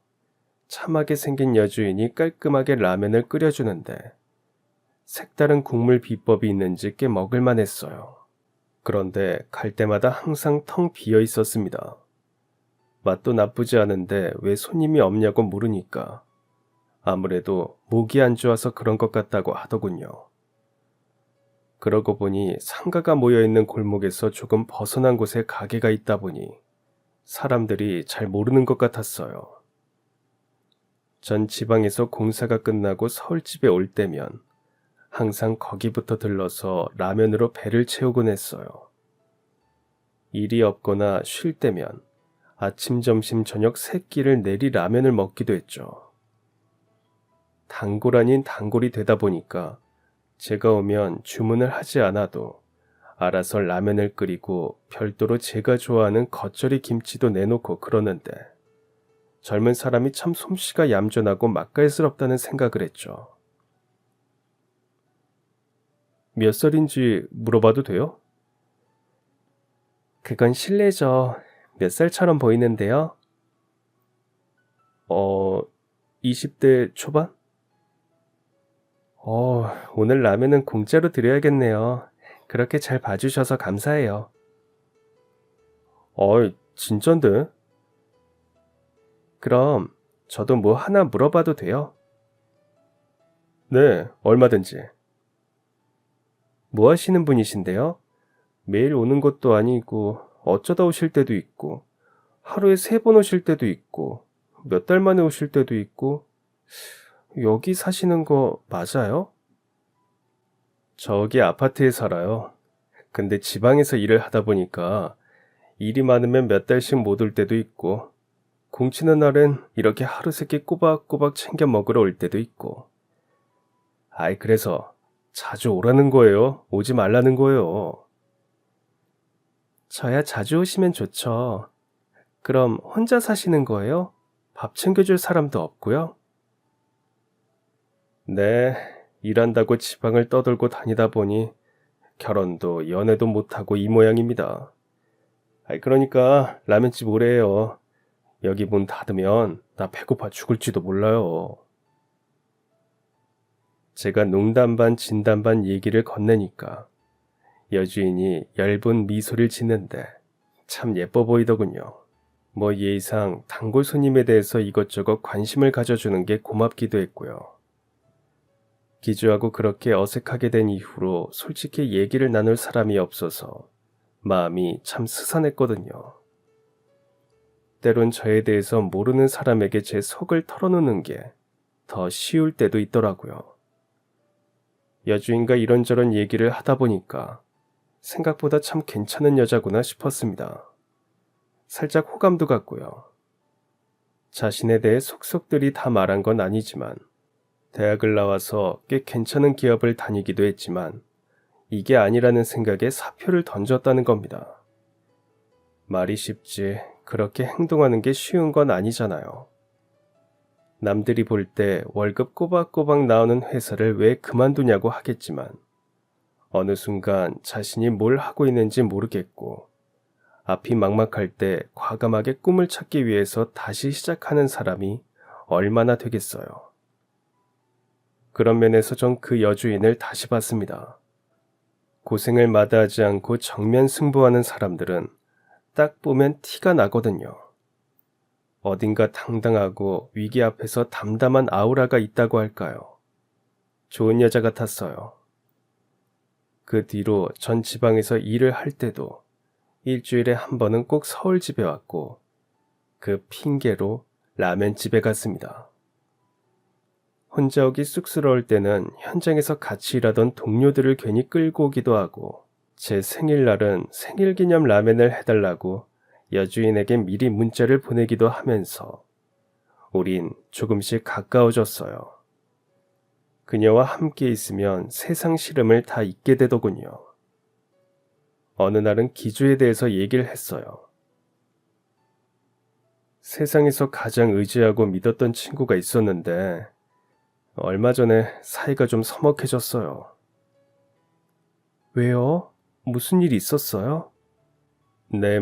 참하게 생긴 여주인이 깔끔하게 라면을 끓여주는데 색다른 국물 비법이 있는지 꽤 먹을만 했어요. 그런데 갈 때마다 항상 텅 비어 있었습니다. 맛도 나쁘지 않은데 왜 손님이 없냐고 물으니까 아무래도 목이 안 좋아서 그런 것 같다고 하더군요. 그러고 보니 상가가 모여있는 골목에서 조금 벗어난 곳에 가게가 있다 보니 사람들이 잘 모르는 것 같았어요. 전 지방에서 공사가 끝나고 서울집에 올 때면 항상 거기부터 들러서 라면으로 배를 채우곤 했어요. 일이 없거나 쉴 때면 아침, 점심, 저녁 세 끼를 내리 라면을 먹기도 했죠. 단골 아닌 단골이 되다 보니까 제가 오면 주문을 하지 않아도 알아서 라면을 끓이고 별도로 제가 좋아하는 겉절이 김치도 내놓고 그러는데 젊은 사람이 참 솜씨가 얌전하고 맛깔스럽다는 생각을 했죠. 몇 살인지 물어봐도 돼요? 그건 실례죠. 몇 살처럼 보이는데요. 어, 20대 초반? 오늘 라면은 공짜로 드려야겠네요. 그렇게 잘 봐주셔서 감사해요. 진짠데? 그럼 저도 뭐 하나 물어봐도 돼요? 네, 얼마든지. 뭐 하시는 분이신데요? 매일 오는 것도 아니고 어쩌다 오실 때도 있고 하루에 3번 오실 때도 있고 몇 달 만에 오실 때도 있고 여기 사시는 거 맞아요? 저기 아파트에 살아요. 근데 지방에서 일을 하다 보니까 일이 많으면 몇 달씩 못 올 때도 있고 공치는 날엔 이렇게 하루 세끼 꼬박꼬박 챙겨 먹으러 올 때도 있고. 그래서 자주 오라는 거예요? 오지 말라는 거예요? 저야 자주 오시면 좋죠. 그럼 혼자 사시는 거예요? 밥 챙겨줄 사람도 없고요? 네, 일한다고 지방을 떠돌고 다니다 보니 결혼도 연애도 못하고 이 모양입니다. 그러니까 라면집 오래요. 여기 문 닫으면 나 배고파 죽을지도 몰라요. 제가 농담 반 진담 반 얘기를 건네니까 여주인이 엷은 미소를 짓는데 참 예뻐 보이더군요. 뭐 예의상 단골 손님에 대해서 이것저것 관심을 가져주는 게 고맙기도 했고요. 기주하고 그렇게 어색하게 된 이후로 솔직히 얘기를 나눌 사람이 없어서 마음이 참 스산했거든요. 때론 저에 대해서 모르는 사람에게 제 속을 털어놓는 게 더 쉬울 때도 있더라고요. 여주인과 이런저런 얘기를 하다 보니까 생각보다 참 괜찮은 여자구나 싶었습니다. 살짝 호감도 갔고요. 자신에 대해 속속들이 다 말한 건 아니지만 대학을 나와서 꽤 괜찮은 기업을 다니기도 했지만 이게 아니라는 생각에 사표를 던졌다는 겁니다. 말이 쉽지 그렇게 행동하는 게 쉬운 건 아니잖아요. 남들이 볼 때 월급 꼬박꼬박 나오는 회사를 왜 그만두냐고 하겠지만 어느 순간 자신이 뭘 하고 있는지 모르겠고 앞이 막막할 때 과감하게 꿈을 찾기 위해서 다시 시작하는 사람이 얼마나 되겠어요. 그런 면에서 전 그 여주인을 다시 봤습니다. 고생을 마다하지 않고 정면 승부하는 사람들은 딱 보면 티가 나거든요. 어딘가 당당하고 위기 앞에서 담담한 아우라가 있다고 할까요? 좋은 여자 같았어요. 그 뒤로 전 지방에서 일을 할 때도 일주일에 한 번은 꼭 서울 집에 왔고 그 핑계로 라면집에 갔습니다. 혼자 오기 쑥스러울 때는 현장에서 같이 일하던 동료들을 괜히 끌고 오기도 하고 제 생일날은 생일기념 라면을 해달라고 여주인에게 미리 문자를 보내기도 하면서 우린 조금씩 가까워졌어요. 그녀와 함께 있으면 세상 시름을 다 잊게 되더군요. 어느 날은 기주에 대해서 얘기를 했어요. 세상에서 가장 의지하고 믿었던 친구가 있었는데 얼마 전에 사이가 좀 서먹해졌어요. 왜요? 무슨 일이 있었어요? 네,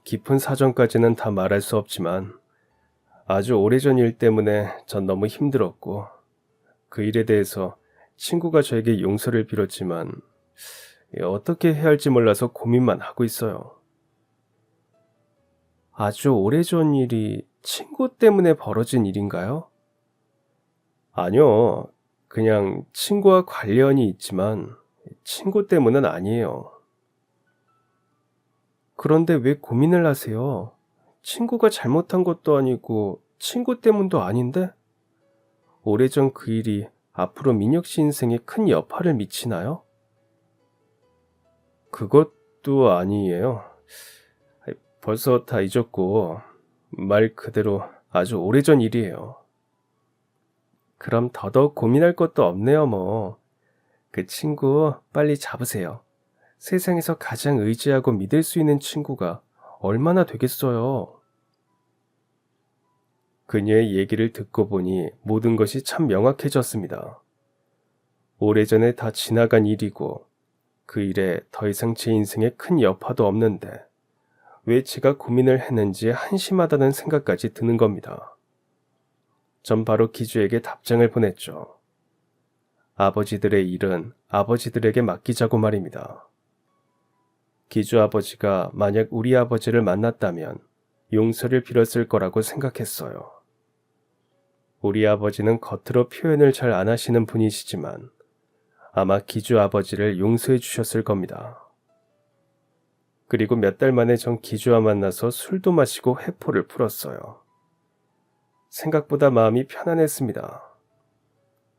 깊은 사정까지는 다 말할 수 없지만 아주 오래전 일 때문에 전 너무 힘들었고 그 일에 대해서 친구가 저에게 용서를 빌었지만 어떻게 해야 할지 몰라서 고민만 하고 있어요. 아주 오래전 일이 친구 때문에 벌어진 일인가요? 아니요. 그냥 친구와 관련이 있지만 친구 때문은 아니에요. 그런데 왜 고민을 하세요? 친구가 잘못한 것도 아니고 친구 때문도 아닌데? 오래전 그 일이 앞으로 민혁 씨 인생에 큰 여파를 미치나요? 그것도 아니에요. 벌써 다 잊었고 말 그대로 아주 오래전 일이에요. 그럼 더더욱 고민할 것도 없네요, 뭐. 그 친구 빨리 잡으세요. 세상에서 가장 의지하고 믿을 수 있는 친구가 얼마나 되겠어요. 그녀의 얘기를 듣고 보니 모든 것이 참 명확해졌습니다. 오래전에 다 지나간 일이고 그 일에 더 이상 제 인생에 큰 여파도 없는데 왜 제가 고민을 했는지 한심하다는 생각까지 드는 겁니다. 전 바로 기주에게 답장을 보냈죠. 아버지들의 일은 아버지들에게 맡기자고 말입니다. 기주 아버지가 만약 우리 아버지를 만났다면 용서를 빌었을 거라고 생각했어요. 우리 아버지는 겉으로 표현을 잘 안 하시는 분이시지만 아마 기주 아버지를 용서해 주셨을 겁니다. 그리고 몇 달 만에 전 기주와 만나서 술도 마시고 회포를 풀었어요. 생각보다 마음이 편안했습니다.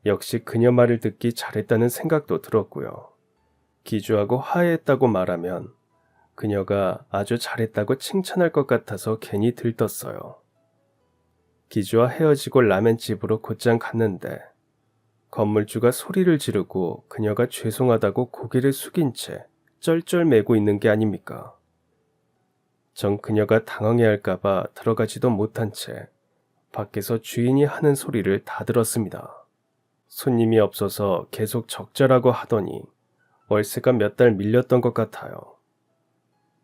역시 그녀 말을 듣기 잘했다는 생각도 들었고요. 기주하고 화해했다고 말하면 그녀가 아주 잘했다고 칭찬할 것 같아서 괜히 들떴어요. 기주와 헤어지고 라멘집으로 곧장 갔는데 건물주가 소리를 지르고 그녀가 죄송하다고 고개를 숙인 채 쩔쩔매고 있는 게 아닙니까? 전 그녀가 당황해할까봐 들어가지도 못한 채 밖에서 주인이 하는 소리를 다 들었습니다. 손님이 없어서 계속 적자라고 하더니 월세가 몇 달 밀렸던 것 같아요.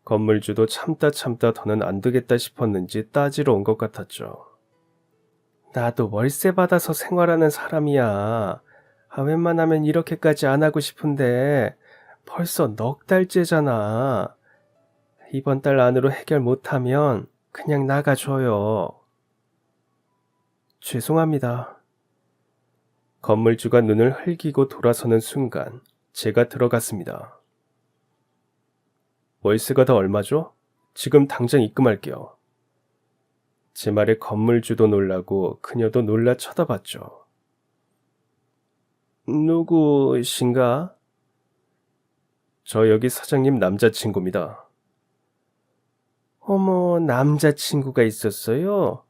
건물주도 참다 더는 안 되겠다 싶었는지 따지러 온 것 같았죠. 나도 월세 받아서 생활하는 사람이야. 웬만하면 이렇게까지 안 하고 싶은데 벌써 넉 달째잖아. 이번 달 안으로 해결 못하면 그냥 나가줘요. 죄송합니다. 건물주가 눈을 흘기고 돌아서는 순간 제가 들어갔습니다. 월세가 다 얼마죠? 지금 당장 입금할게요. 제 말에 건물주도 놀라고 그녀도 놀라 쳐다봤죠. 누구신가? 저 여기 사장님 남자친구입니다. 어머, 남자친구가 있었어요?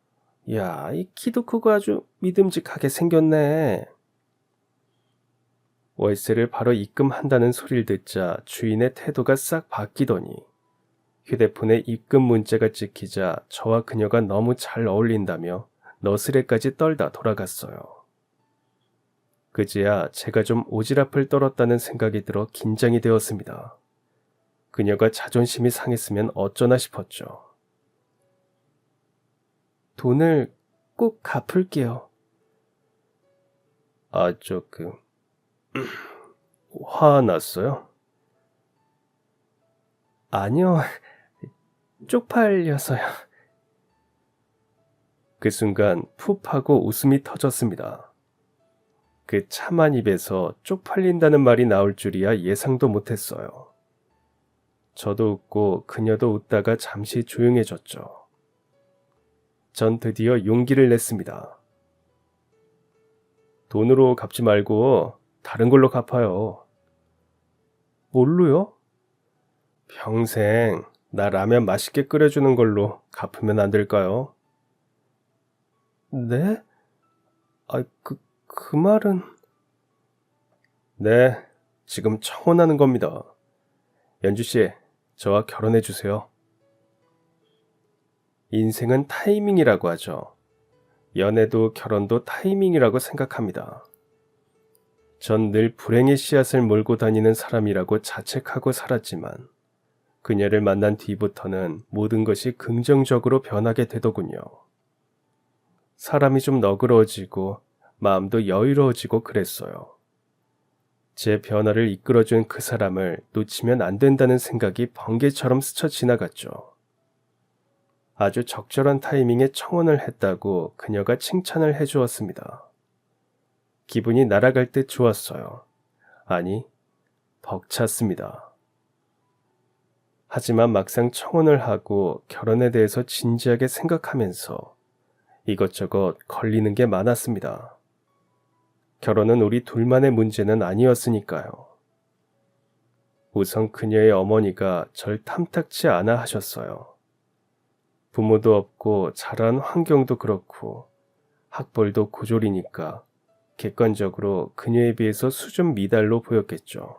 야, 이 키도 크고 아주 믿음직하게 생겼네. 월세를 바로 입금한다는 소리를 듣자 주인의 태도가 싹 바뀌더니 휴대폰에 입금 문자가 찍히자 저와 그녀가 너무 잘 어울린다며 너스레까지 떨다 돌아갔어요. 그제야 제가 좀 오지랖을 떨었다는 생각이 들어 긴장이 되었습니다. 그녀가 자존심이 상했으면 어쩌나 싶었죠. 돈을 꼭 갚을게요. 화났어요? 아니요, 쪽팔려서요. 그 순간 푹 하고 웃음이 터졌습니다. 그 참한 입에서 쪽팔린다는 말이 나올 줄이야 예상도 못했어요. 저도 웃고 그녀도 웃다가 잠시 조용해졌죠. 전 드디어 용기를 냈습니다. 돈으로 갚지 말고 다른 걸로 갚아요. 뭘로요? 평생 나 라면 맛있게 끓여주는 걸로 갚으면 안 될까요? 네? 그 말은... 네, 지금 청혼하는 겁니다. 연주씨, 저와 결혼해주세요. 인생은 타이밍이라고 하죠. 연애도 결혼도 타이밍이라고 생각합니다. 전 늘 불행의 씨앗을 몰고 다니는 사람이라고 자책하고 살았지만 그녀를 만난 뒤부터는 모든 것이 긍정적으로 변하게 되더군요. 사람이 좀 너그러워지고 마음도 여유로워지고 그랬어요. 제 변화를 이끌어준 그 사람을 놓치면 안 된다는 생각이 번개처럼 스쳐 지나갔죠. 아주 적절한 타이밍에 청혼을 했다고 그녀가 칭찬을 해주었습니다. 기분이 날아갈 듯 좋았어요. 아니, 벅찼습니다. 하지만 막상 청혼을 하고 결혼에 대해서 진지하게 생각하면서 이것저것 걸리는 게 많았습니다. 결혼은 우리 둘만의 문제는 아니었으니까요. 우선 그녀의 어머니가 절 탐탁치 않아 하셨어요. 부모도 없고 자란 환경도 그렇고 학벌도 고졸이니까 객관적으로 그녀에 비해서 수준 미달로 보였겠죠.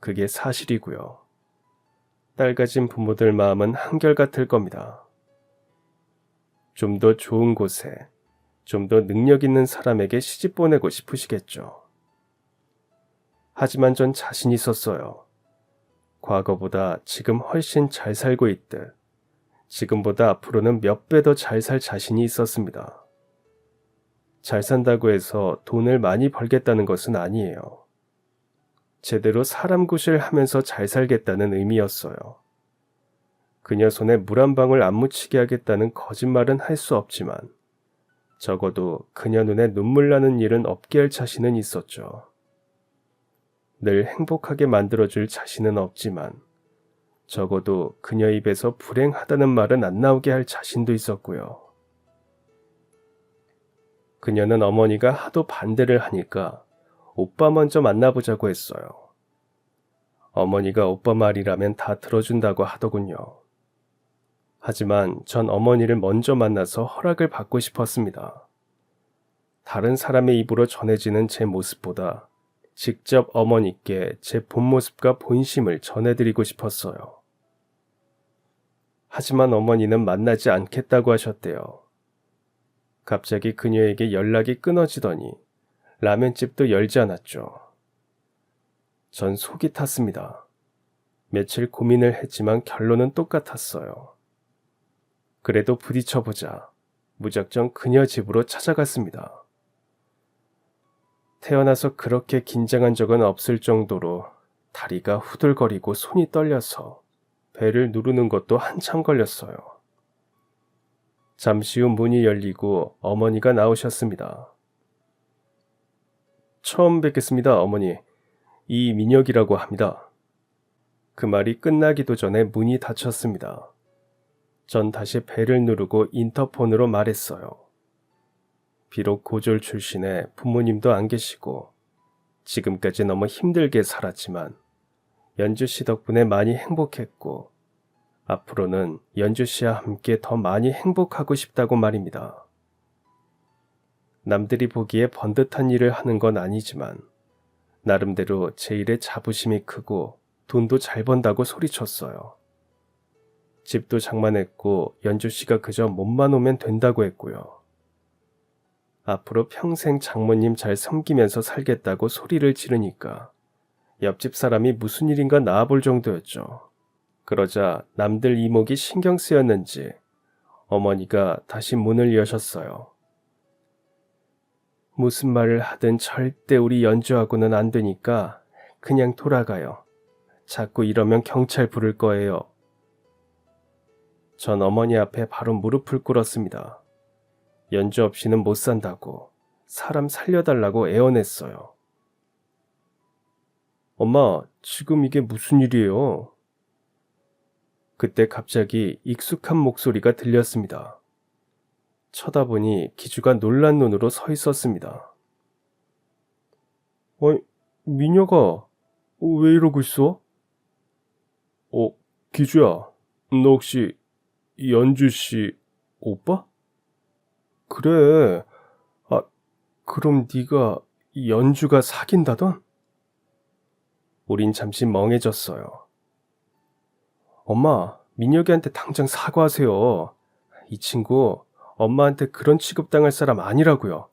그게 사실이고요. 딸 가진 부모들 마음은 한결같을 겁니다. 좀 더 좋은 곳에, 좀 더 능력 있는 사람에게 시집 보내고 싶으시겠죠. 하지만 전 자신 있었어요. 과거보다 지금 훨씬 잘 살고 있듯 지금보다 앞으로는 몇 배 더 잘 살 자신이 있었습니다. 잘 산다고 해서 돈을 많이 벌겠다는 것은 아니에요. 제대로 사람 구실 하면서 잘 살겠다는 의미였어요. 그녀 손에 물 한 방울 안 묻히게 하겠다는 거짓말은 할 수 없지만 적어도 그녀 눈에 눈물 나는 일은 없게 할 자신은 있었죠. 늘 행복하게 만들어줄 자신은 없지만 적어도 그녀 입에서 불행하다는 말은 안 나오게 할 자신도 있었고요. 그녀는 어머니가 하도 반대를 하니까 오빠 먼저 만나보자고 했어요. 어머니가 오빠 말이라면 다 들어준다고 하더군요. 하지만 전 어머니를 먼저 만나서 허락을 받고 싶었습니다. 다른 사람의 입으로 전해지는 제 모습보다 직접 어머니께 제 본 모습과 본심을 전해드리고 싶었어요. 하지만 어머니는 만나지 않겠다고 하셨대요. 갑자기 그녀에게 연락이 끊어지더니 라면집도 열지 않았죠. 전 속이 탔습니다. 며칠 고민을 했지만 결론은 똑같았어요. 그래도 부딪혀보자. 무작정 그녀 집으로 찾아갔습니다. 태어나서 그렇게 긴장한 적은 없을 정도로 다리가 후들거리고 손이 떨려서 배를 누르는 것도 한참 걸렸어요. 잠시 후 문이 열리고 어머니가 나오셨습니다. 처음 뵙겠습니다, 어머니. 이민혁이라고 합니다. 그 말이 끝나기도 전에 문이 닫혔습니다. 전 다시 배를 누르고 인터폰으로 말했어요. 비록 고졸 출신에 부모님도 안 계시고 지금까지 너무 힘들게 살았지만 연주 씨 덕분에 많이 행복했고 앞으로는 연주 씨와 함께 더 많이 행복하고 싶다고 말입니다. 남들이 보기에 번듯한 일을 하는 건 아니지만 나름대로 제 일에 자부심이 크고 돈도 잘 번다고 소리쳤어요. 집도 장만했고 연주 씨가 그저 몸만 오면 된다고 했고요. 앞으로 평생 장모님 잘 섬기면서 살겠다고 소리를 지르니까 옆집 사람이 무슨 일인가 나와볼 정도였죠. 그러자 남들 이목이 신경 쓰였는지 어머니가 다시 문을 여셨어요. 무슨 말을 하든 절대 우리 연주하고는 안 되니까 그냥 돌아가요. 자꾸 이러면 경찰 부를 거예요. 전 어머니 앞에 바로 무릎을 꿇었습니다. 연주 없이는 못 산다고 사람 살려달라고 애원했어요. 엄마, 지금 이게 무슨 일이에요? 그때 갑자기 익숙한 목소리가 들렸습니다. 쳐다보니 기주가 놀란 눈으로 서 있었습니다. 민혁아, 왜 이러고 있어? 기주야, 너 혹시 연주 씨 오빠? 그래. 그럼 네가 연주가 사귄다던? 우린 잠시 멍해졌어요. 엄마, 민혁이한테 당장 사과하세요. 이 친구 엄마한테 그런 취급당할 사람 아니라고요.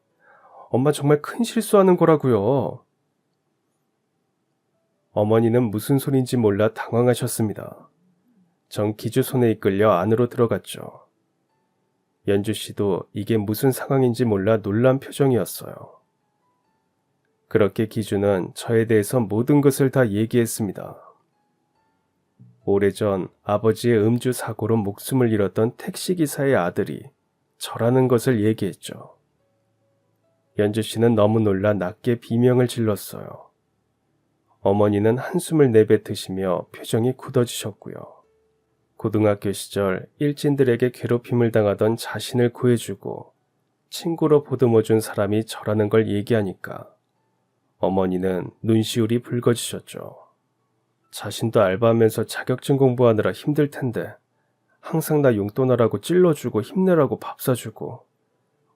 엄마 정말 큰 실수하는 거라고요. 어머니는 무슨 소린지 몰라 당황하셨습니다. 전 기주 손에 이끌려 안으로 들어갔죠. 연주 씨도 이게 무슨 상황인지 몰라 놀란 표정이었어요. 그렇게 기주는 저에 대해서 모든 것을 다 얘기했습니다. 오래전 아버지의 음주 사고로 목숨을 잃었던 택시기사의 아들이 저라는 것을 얘기했죠. 연주 씨는 너무 놀라 낮게 비명을 질렀어요. 어머니는 한숨을 내뱉으시며 표정이 굳어지셨고요. 고등학교 시절 일진들에게 괴롭힘을 당하던 자신을 구해주고 친구로 보듬어준 사람이 저라는 걸 얘기하니까 어머니는 눈시울이 붉어지셨죠. 자신도 알바하면서 자격증 공부하느라 힘들 텐데 항상 나 용돈하라고 찔러주고 힘내라고 밥 사주고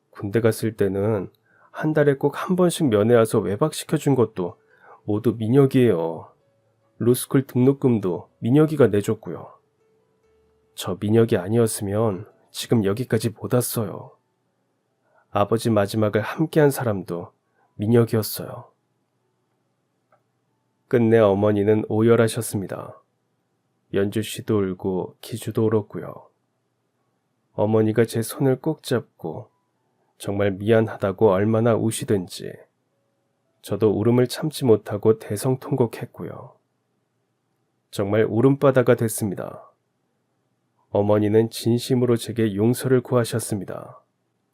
군대 갔을 때는 한 달에 꼭 한 번씩 면회 와서 외박시켜준 것도 모두 민혁이에요. 로스쿨 등록금도 민혁이가 내줬고요. 저 민혁이 아니었으면 지금 여기까지 못 왔어요. 아버지 마지막을 함께한 사람도 민혁이었어요. 끝내 어머니는 오열하셨습니다. 연주 씨도 울고 기주도 울었고요. 어머니가 제 손을 꼭 잡고 정말 미안하다고 얼마나 우시든지 저도 울음을 참지 못하고 대성통곡했고요. 정말 울음바다가 됐습니다. 어머니는 진심으로 제게 용서를 구하셨습니다.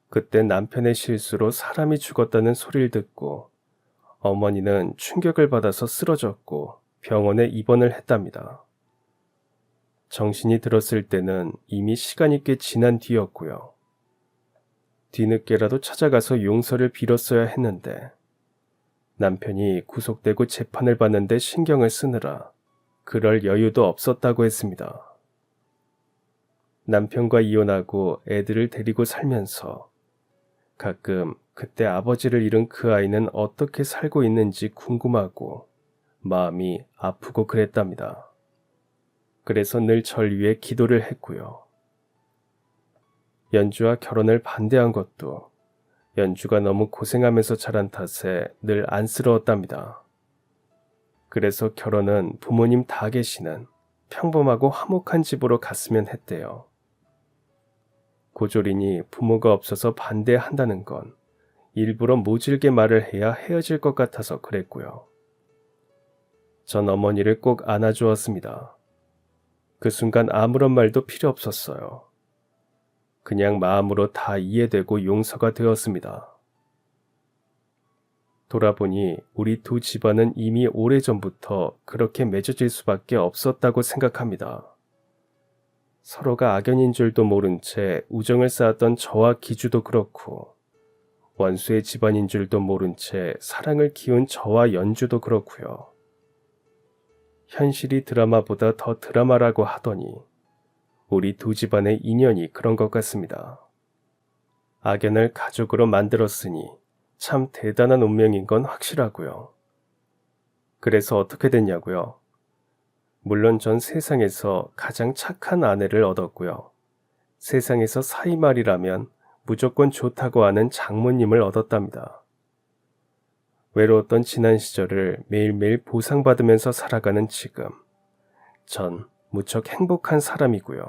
그때 남편의 실수로 사람이 죽었다는 소리를 듣고 어머니는 충격을 받아서 쓰러졌고 병원에 입원을 했답니다. 정신이 들었을 때는 이미 시간이 꽤 지난 뒤였고요. 뒤늦게라도 찾아가서 용서를 빌었어야 했는데 남편이 구속되고 재판을 받는데 신경을 쓰느라 그럴 여유도 없었다고 했습니다. 남편과 이혼하고 애들을 데리고 살면서 가끔 그때 아버지를 잃은 그 아이는 어떻게 살고 있는지 궁금하고 마음이 아프고 그랬답니다. 그래서 늘 절 위해 기도를 했고요. 연주와 결혼을 반대한 것도 연주가 너무 고생하면서 자란 탓에 늘 안쓰러웠답니다. 그래서 결혼은 부모님 다 계시는 평범하고 화목한 집으로 갔으면 했대요. 고졸이니 부모가 없어서 반대한다는 건 일부러 모질게 말을 해야 헤어질 것 같아서 그랬고요. 전 어머니를 꼭 안아주었습니다. 그 순간 아무런 말도 필요 없었어요. 그냥 마음으로 다 이해되고 용서가 되었습니다. 돌아보니 우리 두 집안은 이미 오래전부터 그렇게 맺어질 수밖에 없었다고 생각합니다. 서로가 악연인 줄도 모른 채 우정을 쌓았던 저와 기주도 그렇고 원수의 집안인 줄도 모른 채 사랑을 키운 저와 연주도 그렇고요. 현실이 드라마보다 더 드라마라고 하더니 우리 두 집안의 인연이 그런 것 같습니다. 악연을 가족으로 만들었으니 참 대단한 운명인 건 확실하고요. 그래서 어떻게 됐냐고요? 물론 전 세상에서 가장 착한 아내를 얻었고요. 세상에서 사이말이라면 무조건 좋다고 하는 장모님을 얻었답니다. 외로웠던 지난 시절을 매일매일 보상받으면서 살아가는 지금, 전 무척 행복한 사람이고요.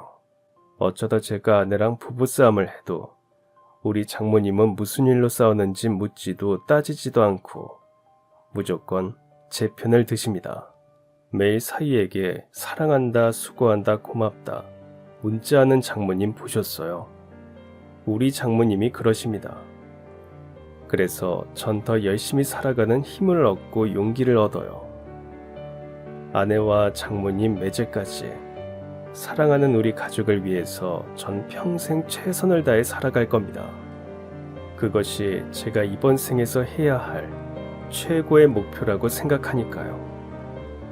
어쩌다 제가 아내랑 부부싸움을 해도 우리 장모님은 무슨 일로 싸우는지 묻지도 따지지도 않고 무조건 제 편을 드십니다. 매일 사위에게 사랑한다, 수고한다, 고맙다 문자하는 장모님 보셨어요? 우리 장모님이 그러십니다. 그래서 전 더 열심히 살아가는 힘을 얻고 용기를 얻어요. 아내와 장모님 매제까지 사랑하는 우리 가족을 위해서 전 평생 최선을 다해 살아갈 겁니다. 그것이 제가 이번 생에서 해야 할 최고의 목표라고 생각하니까요.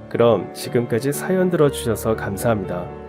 그럼 지금까지 사연 들어주셔서 감사합니다.